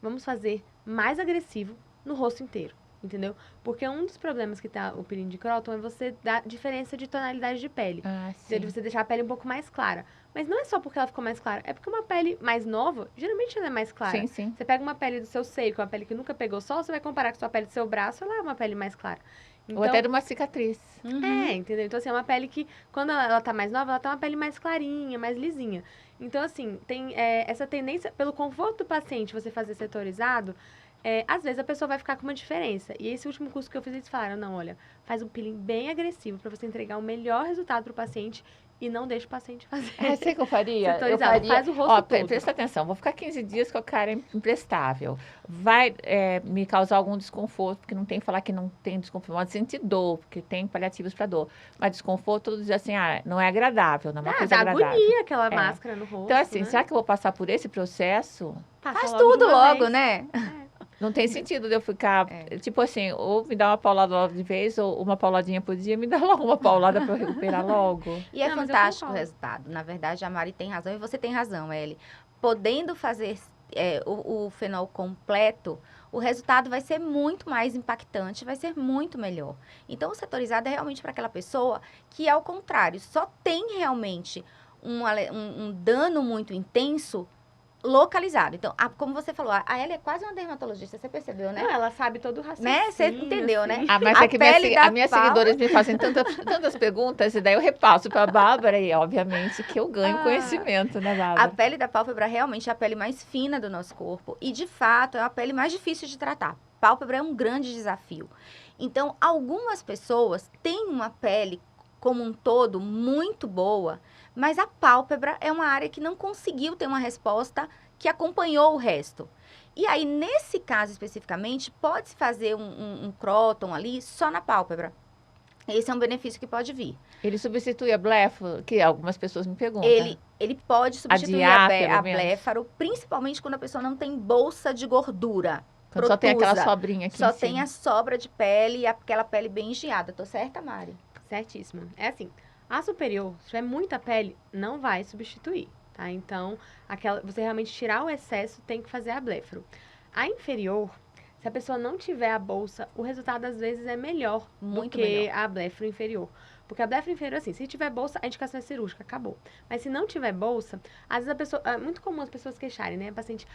Vamos fazer mais agressivo no rosto inteiro, entendeu? Porque um dos problemas que tá o peeling de Croton é você dar diferença de tonalidade de pele. sim. De você deixar a pele um pouco mais clara. Mas não é só porque ela ficou mais clara, é porque uma pele mais nova, geralmente ela é mais clara. Sim, sim. Você pega uma pele do seu seio, que é uma pele que nunca pegou sol, você vai comparar com a sua pele do seu braço, ela é uma pele mais clara. Ou até de uma cicatriz. Entendeu? Então, assim, é uma pele que, quando ela tá mais nova, ela tá uma pele mais clarinha, mais lisinha. Então, assim, tem essa tendência, pelo conforto do paciente, você fazer setorizado, às vezes a pessoa vai ficar com uma diferença. E esse último curso que eu fiz, eles falaram, não, olha, faz um peeling bem agressivo para você entregar o melhor resultado pro paciente e não deixa o paciente fazer. Sei que eu faria? Setorizado, faz o rosto todo. Presta atenção, vou ficar 15 dias com a cara imprestável. Vai me causar algum desconforto, porque não tem que falar que não tem desconforto, pode sentir dor, porque tem paliativos para dor. Mas desconforto, todos dizem assim, não é agradável, não é uma coisa dá agradável. agonia aquela máscara no rosto, Então, assim, né? será que eu vou passar por esse processo? Faz tudo logo, né? Não tem sentido de eu ficar, tipo assim, ou me dar uma paulada logo de vez, ou uma pauladinha por dia, me dá logo uma paulada para eu recuperar logo. E é fantástico o resultado. Na verdade, a Mari tem razão, e você tem razão, Ellie. Podendo fazer o fenol completo, o resultado vai ser muito mais impactante, vai ser muito melhor. Então, o setorizado é realmente para aquela pessoa que, ao contrário, só tem realmente um dano muito intenso localizado. Então, como você falou, a Ellie é quase uma dermatologista, você percebeu, né? Não, ela sabe todo o raciocínio. Né? Você entendeu, assim. né? Mas é que as minhas seguidoras me fazem tantas perguntas, e daí eu repasso para a Bárbara, e obviamente que eu ganho conhecimento, né, Bárbara? A pele da pálpebra realmente é a pele mais fina do nosso corpo, e de fato é a pele mais difícil de tratar. Pálpebra é um grande desafio. Então, algumas pessoas têm uma pele como um todo muito boa, mas a pálpebra é uma área que não conseguiu ter uma resposta que acompanhou o resto. E aí, nesse caso especificamente, pode-se fazer um Croton ali só na pálpebra. Esse é um benefício que pode vir. Ele substitui a blefaro, que algumas pessoas me perguntam. Ele pode substituir a blefaro, principalmente quando a pessoa não tem bolsa de gordura. Quando só tem aquela sobrinha aqui Só tem a sobra de pele e aquela pele bem engiada. Tô certa, Mari? Certíssima. É assim, a superior, se tiver muita pele, não vai substituir, tá? Então, você realmente tirar o excesso, tem que fazer a blefaro. A inferior, se a pessoa não tiver a bolsa, o resultado às vezes é melhor do que a blefaro inferior. Porque a blefaro inferior, assim, se tiver bolsa, a indicação é cirúrgica, acabou. Mas se não tiver bolsa, às vezes a pessoa... É muito comum as pessoas queixarem, né? A paciente,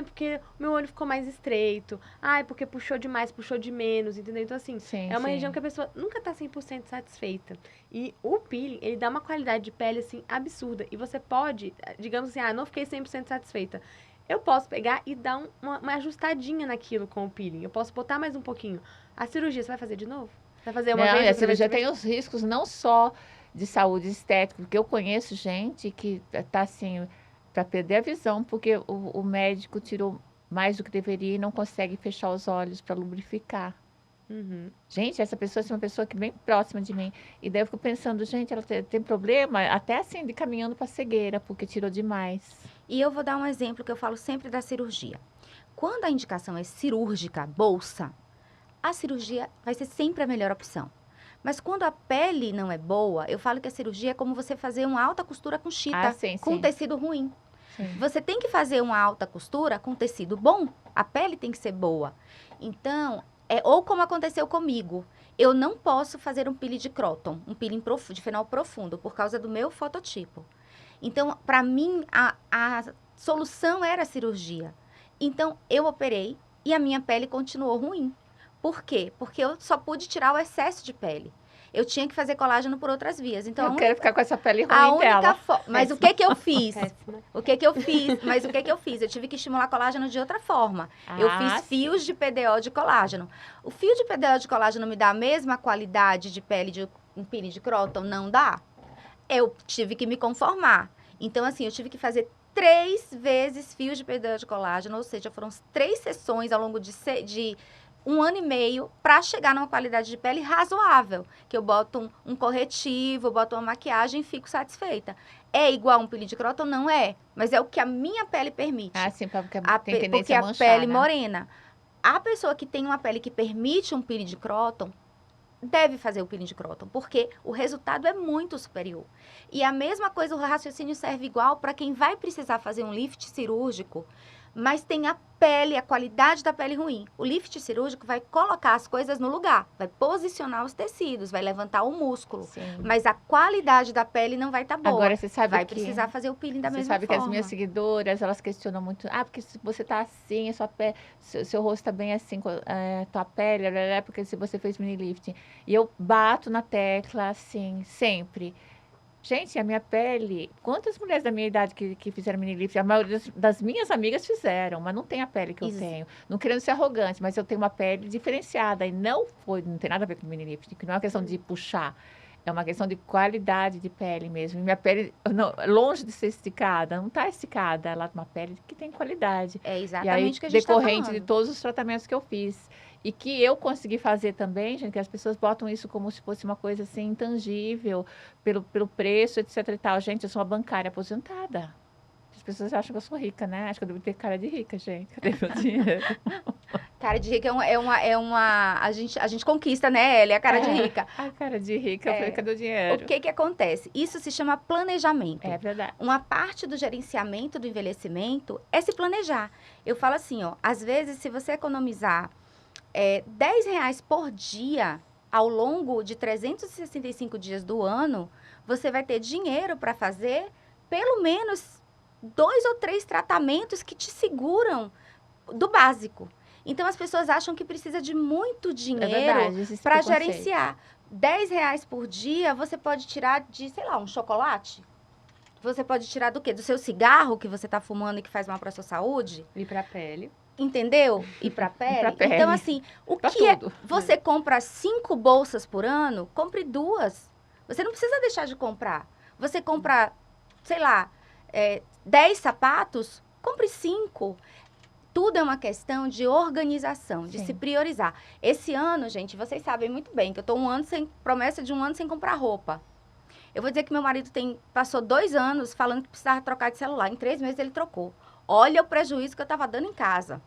porque o meu olho ficou mais estreito. Porque puxou demais, puxou de menos, entendeu? Então, assim, é uma região que a pessoa nunca tá 100% satisfeita. E o peeling, ele dá uma qualidade de pele, assim, absurda. E você pode, digamos assim, não fiquei 100% satisfeita. Eu posso pegar e dar uma ajustadinha naquilo com o peeling. Eu posso botar mais um pouquinho. A cirurgia, você vai fazer de novo? Vai fazer uma vez? E a cirurgia tem os riscos não só de saúde estética, porque eu conheço gente que tá assim, para perder a visão, porque o médico tirou mais do que deveria e não consegue fechar os olhos para lubrificar. Gente, essa pessoa é uma pessoa que é bem próxima de mim. E daí eu fico pensando, gente, ela tem problema até assim de caminhando para cegueira, porque tirou demais. E eu vou dar um exemplo que eu falo sempre da cirurgia. Quando a indicação é cirúrgica, bolsa, a cirurgia vai ser sempre a melhor opção. Mas quando a pele não é boa, eu falo que a cirurgia é como você fazer uma alta costura com chita, com tecido ruim. Sim. Você tem que fazer uma alta costura com tecido bom, a pele tem que ser boa. Então, ou como aconteceu comigo, eu não posso fazer um peeling de Croton, um peeling de fenol profundo, por causa do meu fototipo. Então, para mim, a solução era a cirurgia. Então, eu operei e a minha pele continuou ruim. Por quê? Porque eu só pude tirar o excesso de pele. Eu tinha que fazer colágeno por outras vias. Então, eu quero ficar com essa pele ruim dela. Mas o que eu fiz? Mas o que eu fiz? Eu tive que estimular colágeno de outra forma. Eu fiz fios de PDO de colágeno. O fio de PDO de colágeno me dá a mesma qualidade de pele de um peeling de Croton? Não dá. Eu tive que me conformar. Então, assim, eu tive que fazer 3 vezes fios de PDO de colágeno, ou seja, foram 3 sessões ao longo de 1 ano e meio para chegar numa qualidade de pele razoável. Que eu boto um corretivo, boto uma maquiagem e fico satisfeita. É igual um peeling de Croton? Não é. Mas é o que a minha pele permite. Sim, porque tem tendência a manchar, pele morena. A pessoa que tem uma pele que permite um peeling de Croton, deve fazer o peeling de Croton, porque o resultado é muito superior. E a mesma coisa, o raciocínio serve igual para quem vai precisar fazer um lift cirúrgico, mas tem a pele, a qualidade da pele ruim. O lift cirúrgico vai colocar as coisas no lugar, vai posicionar os tecidos, vai levantar o músculo, Sim. mas a qualidade da pele não vai estar boa. Agora, você sabe vai que... precisar fazer o peeling da Você mesma sabe forma. que as minhas seguidoras, elas questionam muito. Ah, porque se você tá assim, a sua pele, seu rosto tá bem assim, tua pele, é porque se você fez mini lifting. E eu bato na tecla, assim, sempre. Gente, a minha pele... Quantas mulheres da minha idade que fizeram mini lifting? A maioria das minhas amigas fizeram, mas não tem a pele que eu tenho. Não querendo ser arrogante, mas eu tenho uma pele diferenciada. E não tem nada a ver com mini lifting, que não é uma questão de puxar. É uma questão de qualidade de pele mesmo. E minha pele, não, longe de ser esticada, não está esticada. Ela é uma pele que tem qualidade. É exatamente o que a gente está decorrente falando. de todos os tratamentos que eu fiz. E que eu consegui fazer também, gente, que as pessoas botam isso como se fosse uma coisa assim, intangível, pelo preço, etc e tal. Gente, eu sou uma bancária aposentada. As pessoas acham que eu sou rica, né? Acho que eu devo ter cara de rica, gente. Cadê meu dinheiro? Cara de rica a gente conquista, né, Ellie? A cara de rica. A cara de rica, eu falei, cadê o O dinheiro? que acontece? Isso se chama planejamento. É verdade. Uma parte do gerenciamento do envelhecimento é se planejar. Eu falo assim, ó, às vezes, se você economizar R$10 por dia ao longo de 365 dias do ano, você vai ter dinheiro para fazer pelo menos 2 ou 3 tratamentos que te seguram do básico. Então, as pessoas acham que precisa de muito dinheiro para gerenciar. R$10 por dia, você pode tirar de, sei lá, um chocolate? Você pode tirar do quê? Do seu cigarro que você está fumando e que faz mal para sua saúde? E para a pele. Entendeu? E para pele? Pra pele. Então, assim, o Pra que tudo. você compra 5 bolsas por ano, compre 2. Você não precisa deixar de comprar. Você compra, sei lá, 10 sapatos, compre 5. Tudo é uma questão de organização, de se priorizar. Esse ano, gente, vocês sabem muito bem que eu tô promessa de um ano sem comprar roupa. Eu vou dizer que meu marido passou 2 anos falando que precisava trocar de celular. Em 3 meses ele trocou. Olha o prejuízo que eu estava dando em casa.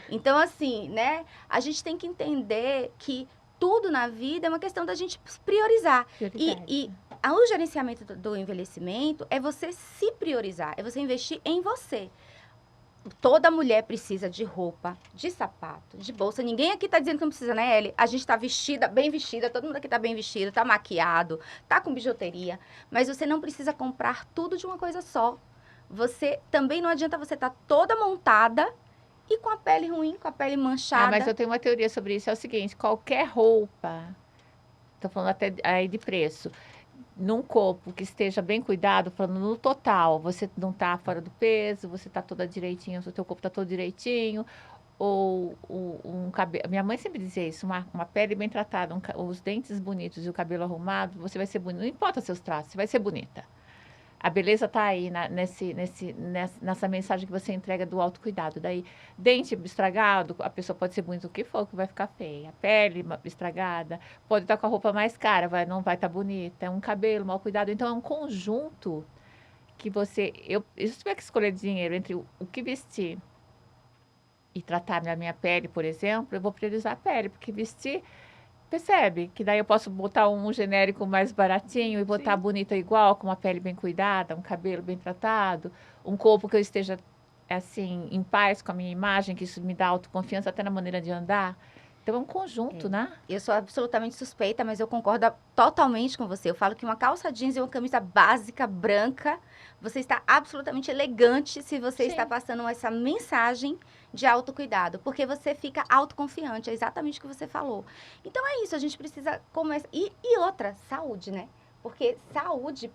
Então, assim, né? A gente tem que entender que tudo na vida é uma questão da gente priorizar. E o gerenciamento do envelhecimento é você se priorizar, é você investir em você. Toda mulher precisa de roupa, de sapato, de bolsa. Ninguém aqui tá dizendo que não precisa, né, Ellie? A gente tá vestida, bem vestida, todo mundo aqui tá bem vestido, tá maquiado, tá com bijuteria. Mas você não precisa comprar tudo de uma coisa só. Também não adianta você estar toda montada e com a pele ruim, com a pele manchada. Mas eu tenho uma teoria sobre isso, é o seguinte, qualquer roupa, tô falando até aí de preço, num corpo que esteja bem cuidado, falando no total, você não tá fora do peso, você tá toda direitinho, o teu corpo tá todo direitinho, ou um cabelo... Minha mãe sempre dizia isso, uma pele bem tratada, os dentes bonitos e o cabelo arrumado, você vai ser bonita, não importa seus traços, você vai ser bonita. A beleza está aí nessa mensagem que você entrega do autocuidado. Daí, dente estragado, a pessoa pode ser bonita o que for, que vai ficar feia. Pele estragada, pode estar com a roupa mais cara, não vai estar bonita. É um cabelo mal cuidado. Então, é um conjunto que se eu tiver que escolher dinheiro entre o que vestir e tratar a minha pele, por exemplo, eu vou priorizar a pele, porque vestir... Percebe? Que daí eu posso botar um genérico mais baratinho e botar bonita igual, com uma pele bem cuidada, um cabelo bem tratado, um corpo que eu esteja, assim, em paz com a minha imagem, que isso me dá autoconfiança até na maneira de andar. Então, é um conjunto, né? Eu sou absolutamente suspeita, mas eu concordo totalmente com você. Eu falo que uma calça jeans e uma camisa básica, branca, você está absolutamente elegante se você está passando essa mensagem de autocuidado, porque você fica autoconfiante, é exatamente o que você falou. Então, é isso, a gente precisa começar... E outra, saúde, né? Porque saúde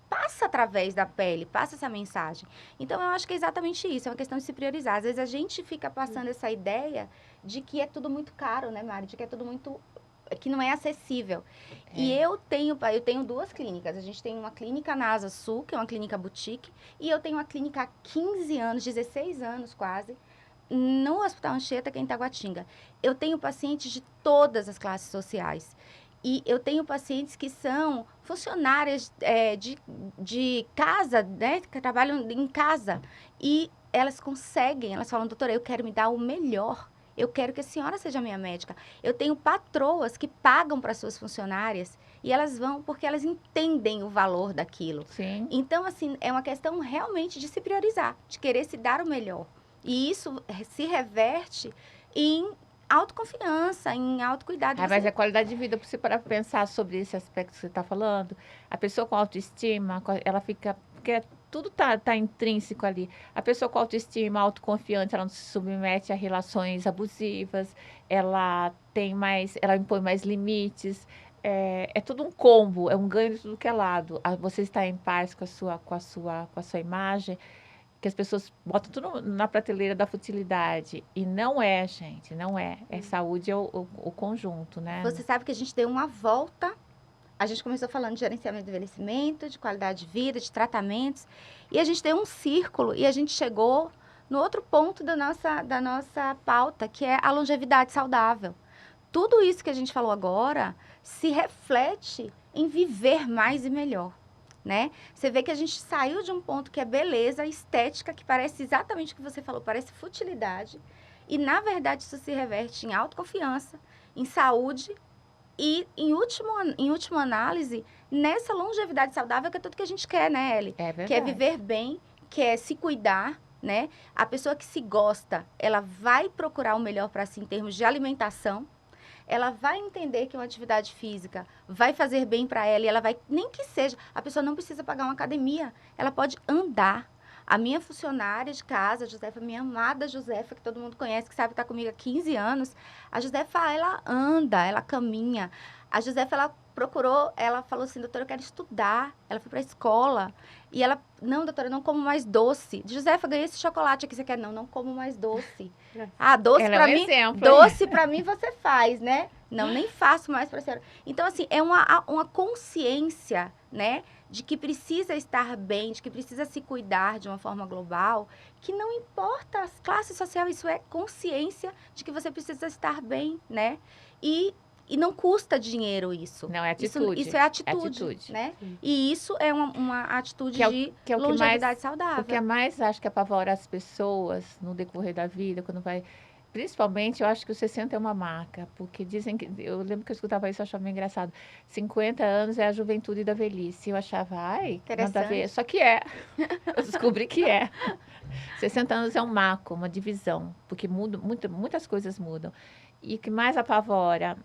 passa através da pele, passa essa mensagem. Então, eu acho que é exatamente isso, é uma questão de se priorizar. Às vezes, a gente fica passando essa ideia de que é tudo muito caro, né, Mari? De que é tudo muito... que não é acessível. E eu tenho 2 clínicas. A gente tem uma clínica na Asa Sul, que é uma clínica boutique, e eu tenho uma clínica há 15 anos, 16 anos quase, no Hospital Anchieta, que é em Taguatinga. Eu tenho pacientes de todas as classes sociais. E eu tenho pacientes que são funcionárias de casa, né? Que trabalham em casa. E elas falam, doutora, eu quero me dar o melhor. Eu quero que a senhora seja minha médica. Eu tenho patroas que pagam para suas funcionárias e elas vão porque elas entendem o valor daquilo. Sim. Então, assim, é uma questão realmente de se priorizar, de querer se dar o melhor. E isso se reverte em autoconfiança, em autocuidado. Mas é qualidade de vida, para você parar para pensar sobre esse aspecto que você está falando. A pessoa com autoestima, ela fica... Porque tudo tá intrínseco ali. A pessoa com autoestima, autoconfiante, ela não se submete a relações abusivas, ela impõe mais limites. É tudo um combo, é um ganho de tudo que é lado. Você está em paz com a sua imagem, que as pessoas botam tudo na prateleira da futilidade. E não é, gente, não é. Saúde é o conjunto, né? Você sabe que a gente deu uma volta. A gente começou falando de gerenciamento do envelhecimento, de qualidade de vida, de tratamentos. E a gente deu um círculo e a gente chegou no outro ponto da nossa pauta, que é a longevidade saudável. Tudo isso que a gente falou agora se reflete em viver mais e melhor. Né? Você vê que a gente saiu de um ponto que é beleza, estética, que parece exatamente o que você falou, parece futilidade. E, na verdade, isso se reverte em autoconfiança, em saúde e, em última análise, nessa longevidade saudável, que é tudo que a gente quer, né, Ellie? É verdade. Que é viver bem, que é se cuidar, né? A pessoa que se gosta, ela vai procurar o melhor para si em termos de alimentação. Ela vai entender que uma atividade física vai fazer bem para ela e ela vai, nem que seja, a pessoa não precisa pagar uma academia, ela pode andar. A minha funcionária de casa, a Josefa, minha amada Josefa, que todo mundo conhece, que sabe que está comigo há 15 anos, a Josefa, ela anda, ela caminha. A Josefa, ela procurou, ela falou assim, doutora, eu quero estudar. Ela foi para a escola. E ela, não, doutora, eu não como mais doce. Josefa, ganhei esse chocolate aqui, você quer? Não, não como mais doce. Ah, doce para mim, exemplo, doce para mim você faz, né? Não, nem faço mais para a senhora. Então, assim, é uma consciência, né? De que precisa estar bem, de que precisa se cuidar de uma forma global, que não importa as classes sociais, isso é consciência de que você precisa estar bem, né? E não custa dinheiro isso. Não, é atitude. Isso é atitude, né? Sim. E isso é uma atitude de longevidade saudável. O que mais acho que apavora as pessoas no decorrer da vida, quando vai... Principalmente, eu acho que os 60 é uma marca, porque dizem que... Eu lembro que eu escutava isso, eu achava meio engraçado. 50 anos é a juventude da velhice. Eu achava, nada a ver. Só que é. Eu descobri que é. 60 anos é um marco, uma divisão, porque muitas coisas mudam. E o que mais apavora,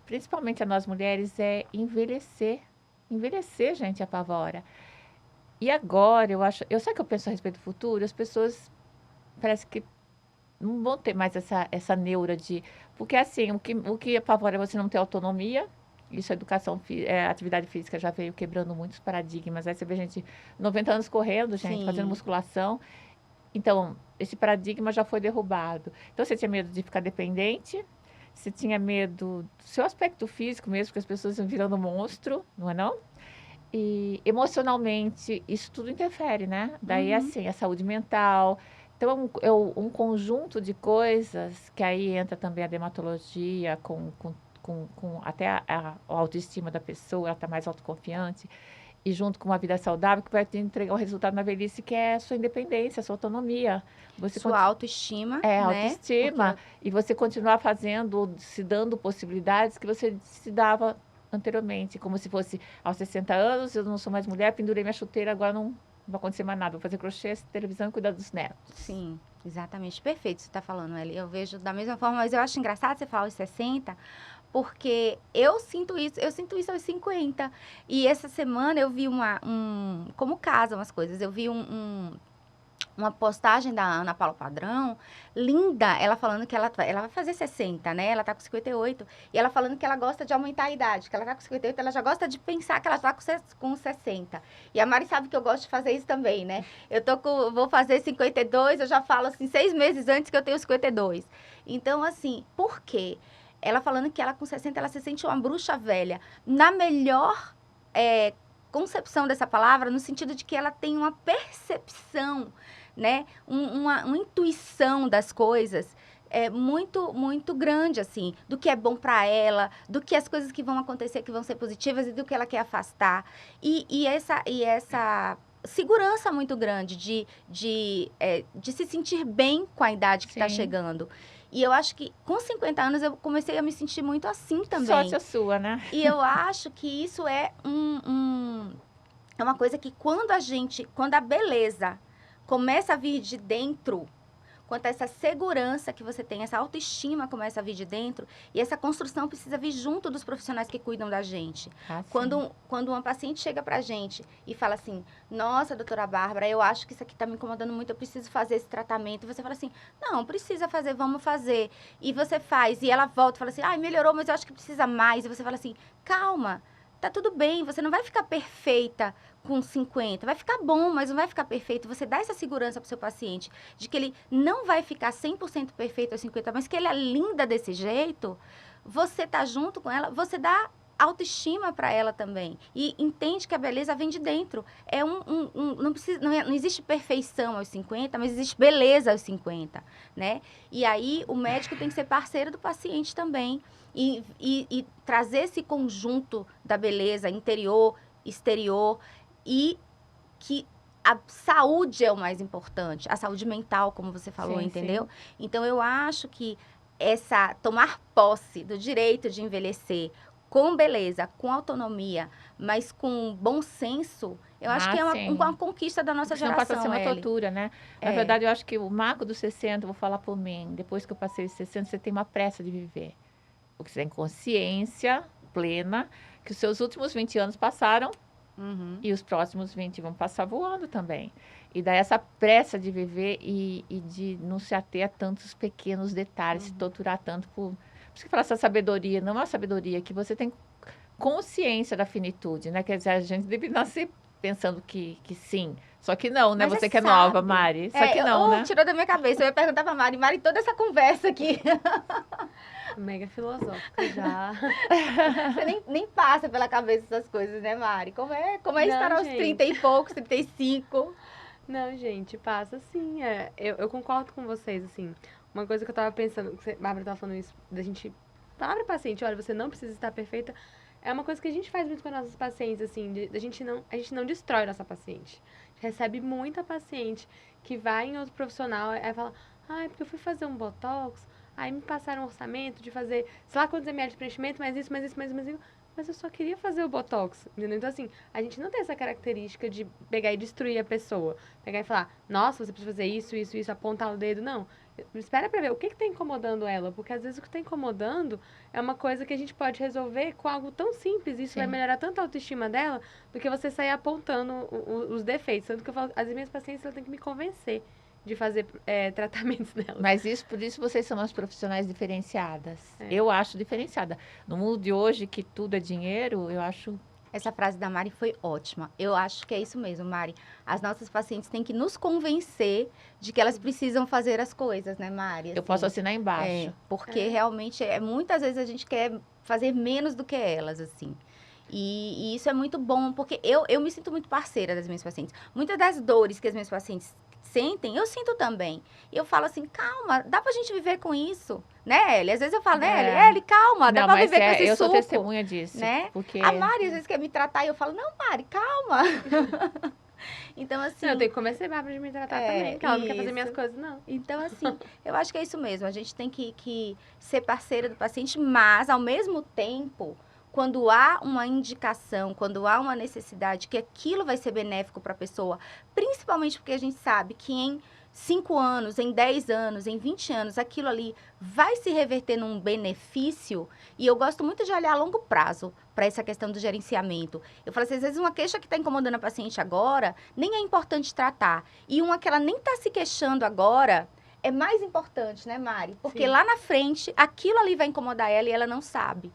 principalmente a nós mulheres, é envelhecer. Envelhecer, gente, apavora. E agora, eu sei que eu penso a respeito do futuro, as pessoas parece que não vão ter mais essa neura de... Porque, assim, o que apavora é você não ter autonomia. Isso, atividade física já veio quebrando muitos paradigmas. Aí você vê gente, 90 anos correndo, gente, Sim. fazendo musculação. Então, esse paradigma já foi derrubado. Então, você tinha medo de ficar dependente, você tinha medo do seu aspecto físico mesmo, que as pessoas iam virando monstro, não é não? E, emocionalmente, isso tudo interfere, né? Daí, assim, a saúde mental... Então, é um conjunto de coisas que aí entra também a dermatologia, com até a autoestima da pessoa, ela está mais autoconfiante, e junto com uma vida saudável, que vai te entregar o resultado na velhice, que é a sua independência, a sua autonomia. Sua autoestima, né? Autoestima. E você continuar fazendo, se dando possibilidades que você se dava anteriormente, como se fosse aos 60 anos, eu não sou mais mulher, pendurei minha chuteira, agora não vai acontecer mais nada, vou fazer crochê, televisão e cuidar dos netos. Sim, exatamente. Perfeito você está falando, Ellie. Eu vejo da mesma forma, mas eu acho engraçado você falar os 60, porque eu sinto isso aos 50. E essa semana eu vi como casam as coisas, eu vi uma postagem da Ana Paula Padrão, linda, ela falando que ela vai fazer 60, né? Ela tá com 58. E ela falando que ela gosta de aumentar a idade, que ela tá com 58, ela já gosta de pensar que ela tá com 60. E a Mari sabe que eu gosto de fazer isso também, né? Vou fazer 52, eu já falo assim, 6 meses antes que eu tenho 52. Então, assim, por quê? Ela falando que ela com 60, ela se sente uma bruxa velha. Na melhor concepção dessa palavra, no sentido de que ela tem uma percepção, né? Uma intuição das coisas muito, muito grande, assim, do que é bom para ela, do que as coisas que vão acontecer, que vão ser positivas e do que ela quer afastar. E essa segurança muito grande de se sentir bem com a idade que está chegando. E eu acho que com 50 anos eu comecei a me sentir muito assim também. Sócia sua, né? E eu acho que isso é é uma coisa que quando a beleza começa a vir de dentro, quando essa segurança que você tem, essa autoestima começa a vir de dentro, e essa construção precisa vir junto dos profissionais que cuidam da gente. Ah, sim. Quando uma paciente chega pra gente e fala assim, nossa, doutora Bárbara, eu acho que isso aqui tá me incomodando muito, eu preciso fazer esse tratamento. E você fala assim, não, precisa fazer, vamos fazer. E você faz, e ela volta e fala assim, ai, melhorou, mas eu acho que precisa mais. E você fala assim, calma, tá tudo bem, você não vai ficar perfeita com 50, vai ficar bom, mas não vai ficar perfeito. Você dá essa segurança pro seu paciente de que ele não vai ficar 100% perfeito aos 50, mas que ele é linda desse jeito. Você tá junto com ela, você dá autoestima para ela também. E entende que a beleza vem de dentro. Não existe perfeição aos 50, mas existe beleza aos 50, né? E aí o médico tem que ser parceiro do paciente também. E trazer esse conjunto da beleza interior, exterior, e que a saúde é o mais importante, a saúde mental, como você falou, Sim, entendeu? Então, eu acho que tomar posse do direito de envelhecer com beleza, com autonomia, mas com bom senso, eu acho que é sim. uma conquista da nossa Porque senão geração, passa a ser uma Ellie. tortura, né? Na verdade, eu acho que o marco dos 60, vou falar por mim, depois que eu passei os 60, você tem uma pressa de viver. Porque você tem consciência plena que os seus últimos 20 anos passaram e os próximos 20 vão passar voando também. E daí essa pressa de viver e de não se ater a tantos pequenos detalhes, se torturar tanto por isso que fala essa sabedoria, não é uma sabedoria, que você tem consciência da finitude, né? Quer dizer, a gente deve nascer pensando que sim. Só que não, né? Mas você você que é nova, Mari. Só que não, né? Tirou da minha cabeça. Eu ia perguntar pra Mari, toda essa conversa aqui. Mega filosófica já. Você nem passa pela cabeça essas coisas, né, Mari? Como é estar aos 30 e poucos, 35? Não, gente, passa sim. Eu concordo com vocês, assim. Uma coisa que eu tava pensando, a Bárbara tava falando isso, da gente falar pro paciente, olha, você não precisa estar perfeita. É uma coisa que a gente faz muito com as nossas pacientes, assim, a gente não destrói nossa paciente. A gente recebe muita paciente que vai em outro profissional, aí fala, porque eu fui fazer um botox, aí me passaram um orçamento de fazer, sei lá quantos ml de preenchimento, mas isso, mas eu só queria fazer o botox, entendeu? Então, assim, a gente não tem essa característica de pegar e destruir a pessoa. Pegar e falar, nossa, você precisa fazer isso, apontar o dedo. Não. Espera pra ver o que tá incomodando ela, porque às vezes o que tá incomodando é uma coisa que a gente pode resolver com algo tão simples. Isso vai melhorar tanto a autoestima dela do que você sair apontando os defeitos. Tanto que eu falo, as minhas pacientes elas têm que me convencer de fazer tratamentos nelas. Mas por isso vocês são as profissionais diferenciadas. Eu acho diferenciada. No mundo de hoje, que tudo é dinheiro, eu acho... Essa frase da Mari foi ótima. Eu acho que é isso mesmo, Mari. As nossas pacientes têm que nos convencer de que elas precisam fazer as coisas, né, Mari? Assim, eu posso assinar embaixo. Porque realmente, muitas vezes a gente quer fazer menos do que elas, assim. E isso é muito bom, porque eu me sinto muito parceira das minhas pacientes. Muitas das dores que as minhas pacientes sentem, eu sinto também. E eu falo assim, calma, dá pra gente viver com isso, né, Ellie? Às vezes eu falo, né, Ellie, calma, dá pra viver com esse suco. Eu sou testemunha disso. Né? Porque... A Mari às vezes quer me tratar e eu falo, não, Mari, calma. Então, assim... eu tenho que começar a Bárbara de me tratar também, porque ela não quer fazer minhas coisas, não. Então, assim, eu acho que é isso mesmo. A gente tem que ser parceira do paciente, mas, ao mesmo tempo... Quando há uma indicação, quando há uma necessidade que aquilo vai ser benéfico para a pessoa, principalmente porque a gente sabe que em 5 anos, em 10 anos, em 20 anos, aquilo ali vai se reverter num benefício. E eu gosto muito de olhar a longo prazo para essa questão do gerenciamento. Eu falo assim, às vezes uma queixa que está incomodando a paciente agora, nem é importante tratar. E uma que ela nem está se queixando agora... é mais importante, né, Mari? Porque lá na frente, aquilo ali vai incomodar ela e ela não sabe.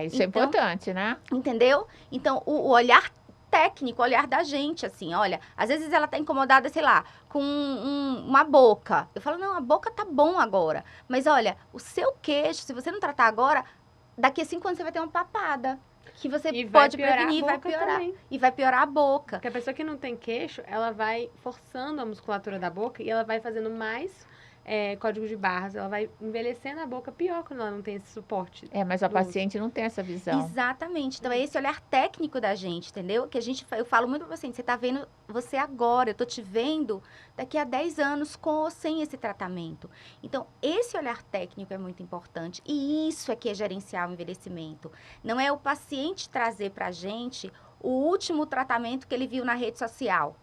Isso é importante, né? Entendeu? Então, o olhar técnico, o olhar da gente, assim, olha, às vezes ela tá incomodada, sei lá, com uma boca. Eu falo, não, a boca tá bom agora. Mas olha, o seu queixo, se você não tratar agora, daqui a 5 anos você vai ter uma papada. Que você pode prevenir, vai piorar. Também. E vai piorar a boca. Porque a pessoa que não tem queixo, ela vai forçando a musculatura da boca e ela vai fazendo mais código de barras, ela vai envelhecendo a boca pior quando ela não tem esse suporte. Mas a do osso. paciente não tem essa visão. Exatamente. Então, é esse olhar técnico da gente, entendeu? Que eu falo muito para o paciente, você tá vendo você agora, eu tô te vendo daqui a 10 anos com ou sem esse tratamento. Então, esse olhar técnico é muito importante. E isso é que é gerenciar o envelhecimento. Não é o paciente trazer pra gente o último tratamento que ele viu na rede social.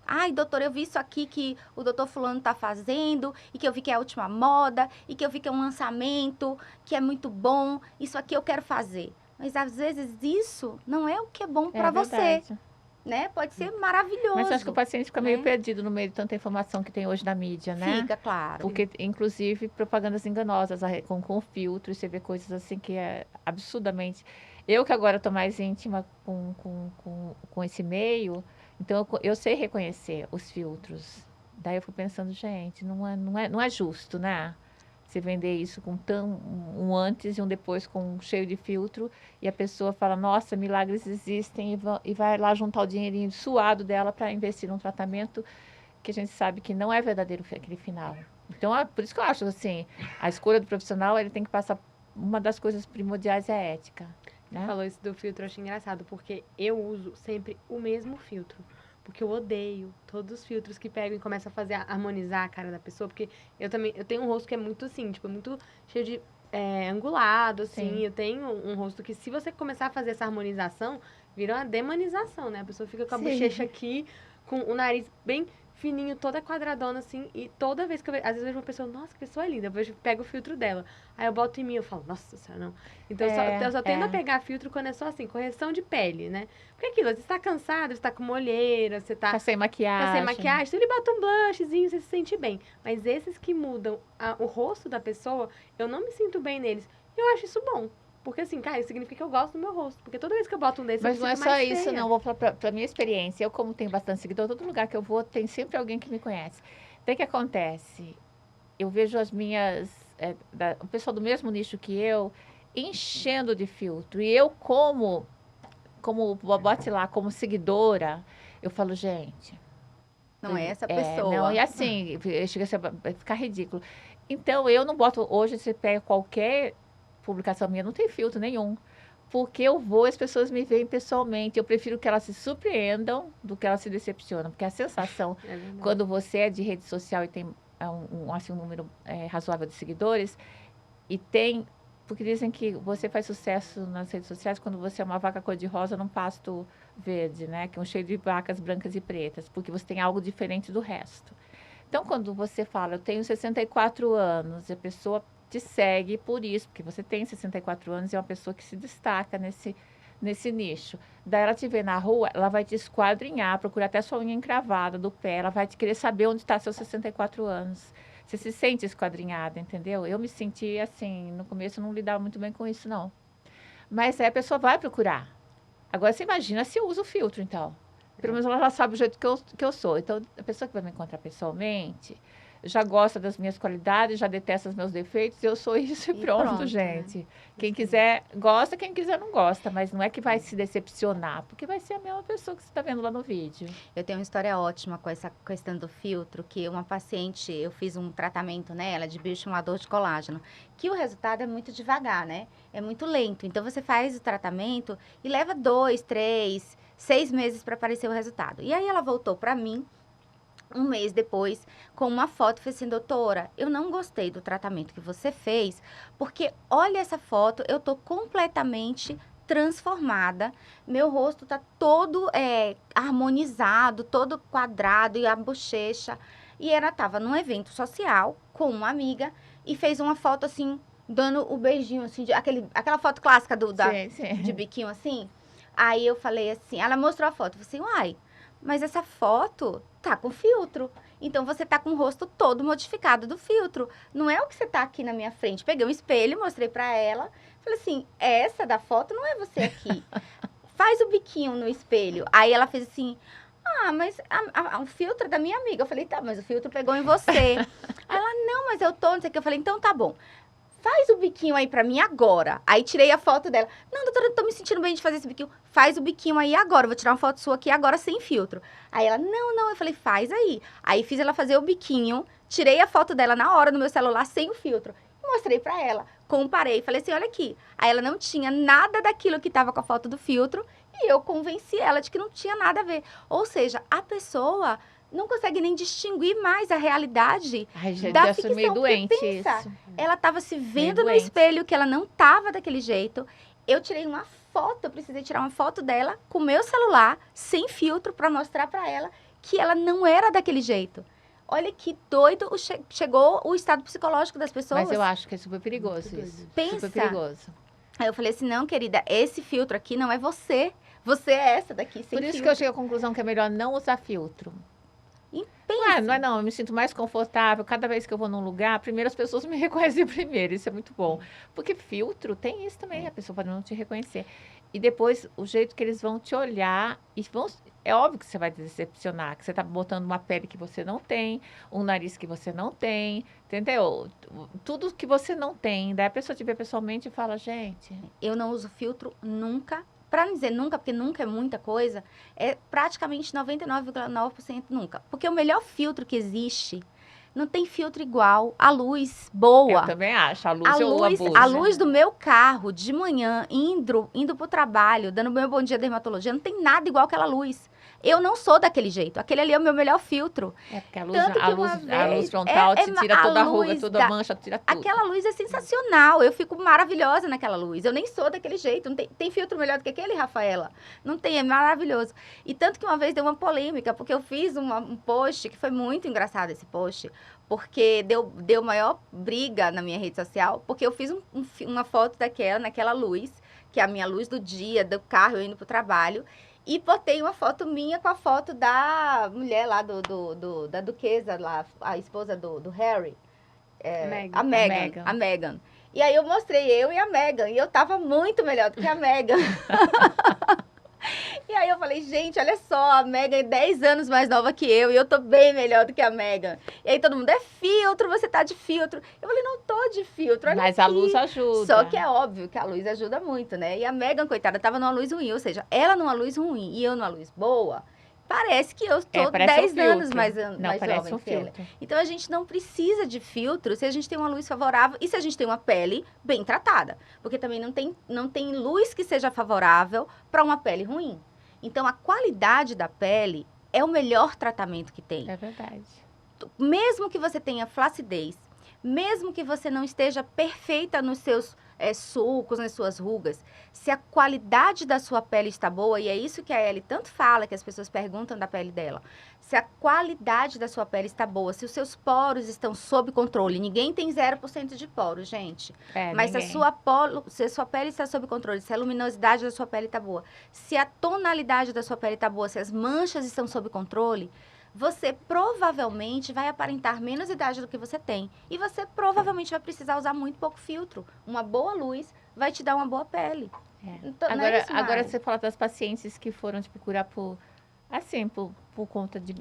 Ai, doutor, eu vi isso aqui que o doutor fulano tá fazendo, e que eu vi que é a última moda, e que eu vi que é um lançamento, que é muito bom, isso aqui eu quero fazer. Mas às vezes isso não é o que é bom para você, verdade. né? Pode ser maravilhoso. Mas acho que o paciente fica meio né? perdido no meio de tanta informação que tem hoje na mídia, né? Fica, claro. Porque, inclusive, propagandas enganosas com filtro, e você vê coisas assim que é absurdamente... Eu que agora estou mais íntima com esse meio, então eu sei reconhecer os filtros. Daí eu fico pensando, gente, não é justo, né? Você vender isso com um antes e um depois cheio de filtro, e a pessoa fala, nossa, milagres existem, e vai lá juntar o dinheirinho suado dela para investir num tratamento que a gente sabe que não é verdadeiro aquele final. Então, por isso que eu acho, assim, a escolha do profissional, ele tem que passar, uma das coisas primordiais é a ética. Né? Falou isso do filtro, eu achei engraçado, porque eu uso sempre o mesmo filtro. Porque eu odeio todos os filtros que pegam e começam a fazer harmonizar a cara da pessoa. Porque eu tenho um rosto que é muito assim, tipo, muito cheio de angulado, assim. Sim. Eu tenho um rosto que, se você começar a fazer essa harmonização, vira uma demonização, né? A pessoa fica com a bochecha aqui, com o nariz bem fininho, toda quadradona, assim. E toda vez que eu vejo, às vezes eu vejo uma pessoa, nossa, que pessoa linda. Eu pego o filtro dela. Aí eu boto em mim, eu falo, nossa senhora, não. Então eu só tendo a pegar filtro quando é só assim, correção de pele, né? Porque aquilo, você tá cansado, você tá com uma olheira, você tá sem maquiagem. Tá sem maquiagem, então ele bota um blushzinho, você se sente bem. Mas esses que mudam o rosto da pessoa, eu não me sinto bem neles. Eu acho isso bom. Porque assim, cara, isso significa que eu gosto do meu rosto. Porque toda vez que eu boto um desses, Mas eu não é fico só mais isso, feia. não. Vou falar pra minha experiência. Eu, como tenho bastante seguidor, todo lugar que eu vou, tem sempre alguém que me conhece. Daí que acontece? Eu vejo as minhas... o pessoal do mesmo nicho que eu, enchendo de filtro. E eu, como bote lá, como seguidora, eu falo, gente... Não é essa pessoa. Não, e assim, chega a ficar ridículo. Então, eu não boto... Hoje, você pega qualquer publicação minha, não tem filtro nenhum. Porque eu vou, as pessoas me veem pessoalmente. Eu prefiro que elas se surpreendam do que elas se decepcionam. Porque a sensação, quando você é de rede social e tem um número razoável de seguidores, e tem... Porque dizem que você faz sucesso nas redes sociais quando você é uma vaca cor-de-rosa num pasto verde, né? Que é um cheio de vacas brancas e pretas. Porque você tem algo diferente do resto. Então, quando você fala, eu tenho 64 anos, e a pessoa te segue por isso, porque você tem 64 anos e é uma pessoa que se destaca nesse nicho. Daí ela te vê na rua, ela vai te esquadrinhar, procurar até sua unha encravada do pé, ela vai te querer saber onde está seus 64 anos. Você se sente esquadrinhada, entendeu? Eu me senti assim, no começo eu não lidava muito bem com isso, não. Mas aí a pessoa vai procurar. Agora você imagina se eu uso filtro, então. Pelo menos ela já sabe o jeito que eu sou. Então, a pessoa que vai me encontrar pessoalmente já gosta das minhas qualidades, já detesta os meus defeitos, eu sou isso e pronto, gente. Né? Quem quiser gosta, quem quiser não gosta, mas não é que vai se decepcionar, porque vai ser a mesma pessoa que você está vendo lá no vídeo. Eu tenho uma história ótima com essa questão do filtro, que uma paciente, eu fiz um tratamento nela de bioestimulador de colágeno, que o resultado é muito devagar, né? É muito lento. Então, você faz o tratamento e leva 2, 3, 6 meses para aparecer o resultado. E aí, ela voltou para mim, um mês depois, com uma foto, falei assim, doutora, eu não gostei do tratamento que você fez, porque olha essa foto, eu tô completamente transformada, meu rosto tá todo harmonizado, todo quadrado, e a bochecha, e ela tava num evento social com uma amiga, e fez uma foto assim, dando o beijinho, assim, aquela foto clássica de biquinho assim. Aí eu falei assim, ela mostrou a foto, eu falei assim, uai, mas essa foto tá com filtro. Então, você tá com o rosto todo modificado do filtro. Não é o que você tá aqui na minha frente. Peguei um espelho, mostrei pra ela. Falei assim, essa da foto não é você aqui. Faz o biquinho no espelho. Aí ela fez assim, mas o filtro é da minha amiga. Eu falei, tá, mas o filtro pegou em você. Aí ela, não, mas eu tô, não sei o que. Eu falei, então tá bom. Faz o biquinho aí pra mim agora. Aí tirei a foto dela. Não, doutora, eu tô me sentindo bem de fazer esse biquinho. Faz o biquinho aí agora. Eu vou tirar uma foto sua aqui agora sem filtro. Aí ela, não. Eu falei, faz aí. Aí fiz ela fazer o biquinho tirei a foto dela na hora no meu celular sem o filtro. E mostrei pra ela. Comparei, falei assim, olha aqui. Aí ela não tinha nada daquilo que tava com a foto do filtro. E eu convenci ela de que não tinha nada a ver. Ou seja, a pessoa não consegue nem distinguir mais a realidade Ai, gente, da eu sou meio ficção. doente Porque pensa, isso. ela estava se vendo no doente. espelho que ela não estava daquele jeito. Eu tirei uma foto, eu precisei tirar uma foto dela com o meu celular, sem filtro, para mostrar para ela que ela não era daquele jeito. Olha que doido chegou o estado psicológico das pessoas. Mas eu acho que é super perigoso Muito isso. Pensa. Super perigoso. Aí eu falei assim, não, querida, esse filtro aqui não é você. Você é essa daqui, sem Por isso filtro. que eu cheguei à conclusão que é melhor não usar filtro. E Não é não, eu me sinto mais confortável. Cada vez que eu vou num lugar, primeiro as pessoas me reconhecem primeiro, isso é muito bom. Porque filtro tem isso também, a pessoa pode não te reconhecer. E depois, o jeito que eles vão te olhar, é óbvio que você vai decepcionar, que você tá botando uma pele que você não tem, um nariz que você não tem, entendeu? Tudo que você não tem. Daí a pessoa te vê pessoalmente e fala, gente... Eu não uso filtro nunca. Para não dizer nunca, porque nunca é muita coisa, é praticamente 99,9% nunca. Porque o melhor filtro que existe, não tem filtro igual. A luz boa. Eu também acho, a luz eu abuso. A luz do meu carro, de manhã, indo pro trabalho, dando meu bom dia à dermatologia, não tem nada igual aquela luz. Eu não sou daquele jeito. Aquele ali é o meu melhor filtro. É porque a Tanto que a uma luz vez- frontal te tira a toda a ruga, luz toda a da- mancha, tira tudo. Aquela luz é sensacional. Eu fico maravilhosa naquela luz. Eu nem sou daquele jeito. Não tem filtro melhor do que aquele, Rafaela? Não tem, é maravilhoso. E tanto que uma vez deu uma polêmica, porque eu fiz um post, que foi muito engraçado esse post, porque deu maior briga na minha rede social, porque eu fiz uma foto naquela luz, que é a minha luz do dia, do carro, eu indo pro trabalho, e botei uma foto minha com a foto da mulher lá, da duquesa lá, a esposa do Harry. Meghan. A Meghan. A Meghan. E aí eu mostrei eu e a Meghan. E eu tava muito melhor do que a Meghan. E aí eu falei, gente, olha só, a Meghan é 10 anos mais nova que eu. E eu tô bem melhor do que a Meghan. E aí todo mundo, é filtro, você tá de filtro. Eu falei, não tô de filtro, olha Mas aqui. a luz ajuda. Só que é óbvio que a luz ajuda muito, né? E a Meghan, coitada, tava numa luz ruim. Ou seja, ela numa luz ruim e eu numa luz boa. Parece que eu tô parece 10 um filtro. anos mais Não, parece jovem um que ela. filtro. Então, a gente não precisa de filtro se a gente tem uma luz favorável e se a gente tem uma pele bem tratada. Porque também não tem luz que seja favorável para uma pele ruim. Então, a qualidade da pele é o melhor tratamento que tem. É verdade. Mesmo que você tenha flacidez, mesmo que você não esteja perfeita nos seus sulcos, nas suas rugas, se a qualidade da sua pele está boa, e é isso que a Ellie tanto fala, que as pessoas perguntam da pele dela, se a qualidade da sua pele está boa, se os seus poros estão sob controle, ninguém tem 0% de poros, gente, mas se a sua pele está sob controle, se a luminosidade da sua pele está boa, se a tonalidade da sua pele está boa, se as manchas estão sob controle, você provavelmente vai aparentar menos idade do que você tem. E você provavelmente vai precisar usar muito pouco filtro. Uma boa luz vai te dar uma boa pele. Então, não é isso, Agora Mari? você fala das pacientes que foram te procurar por conta de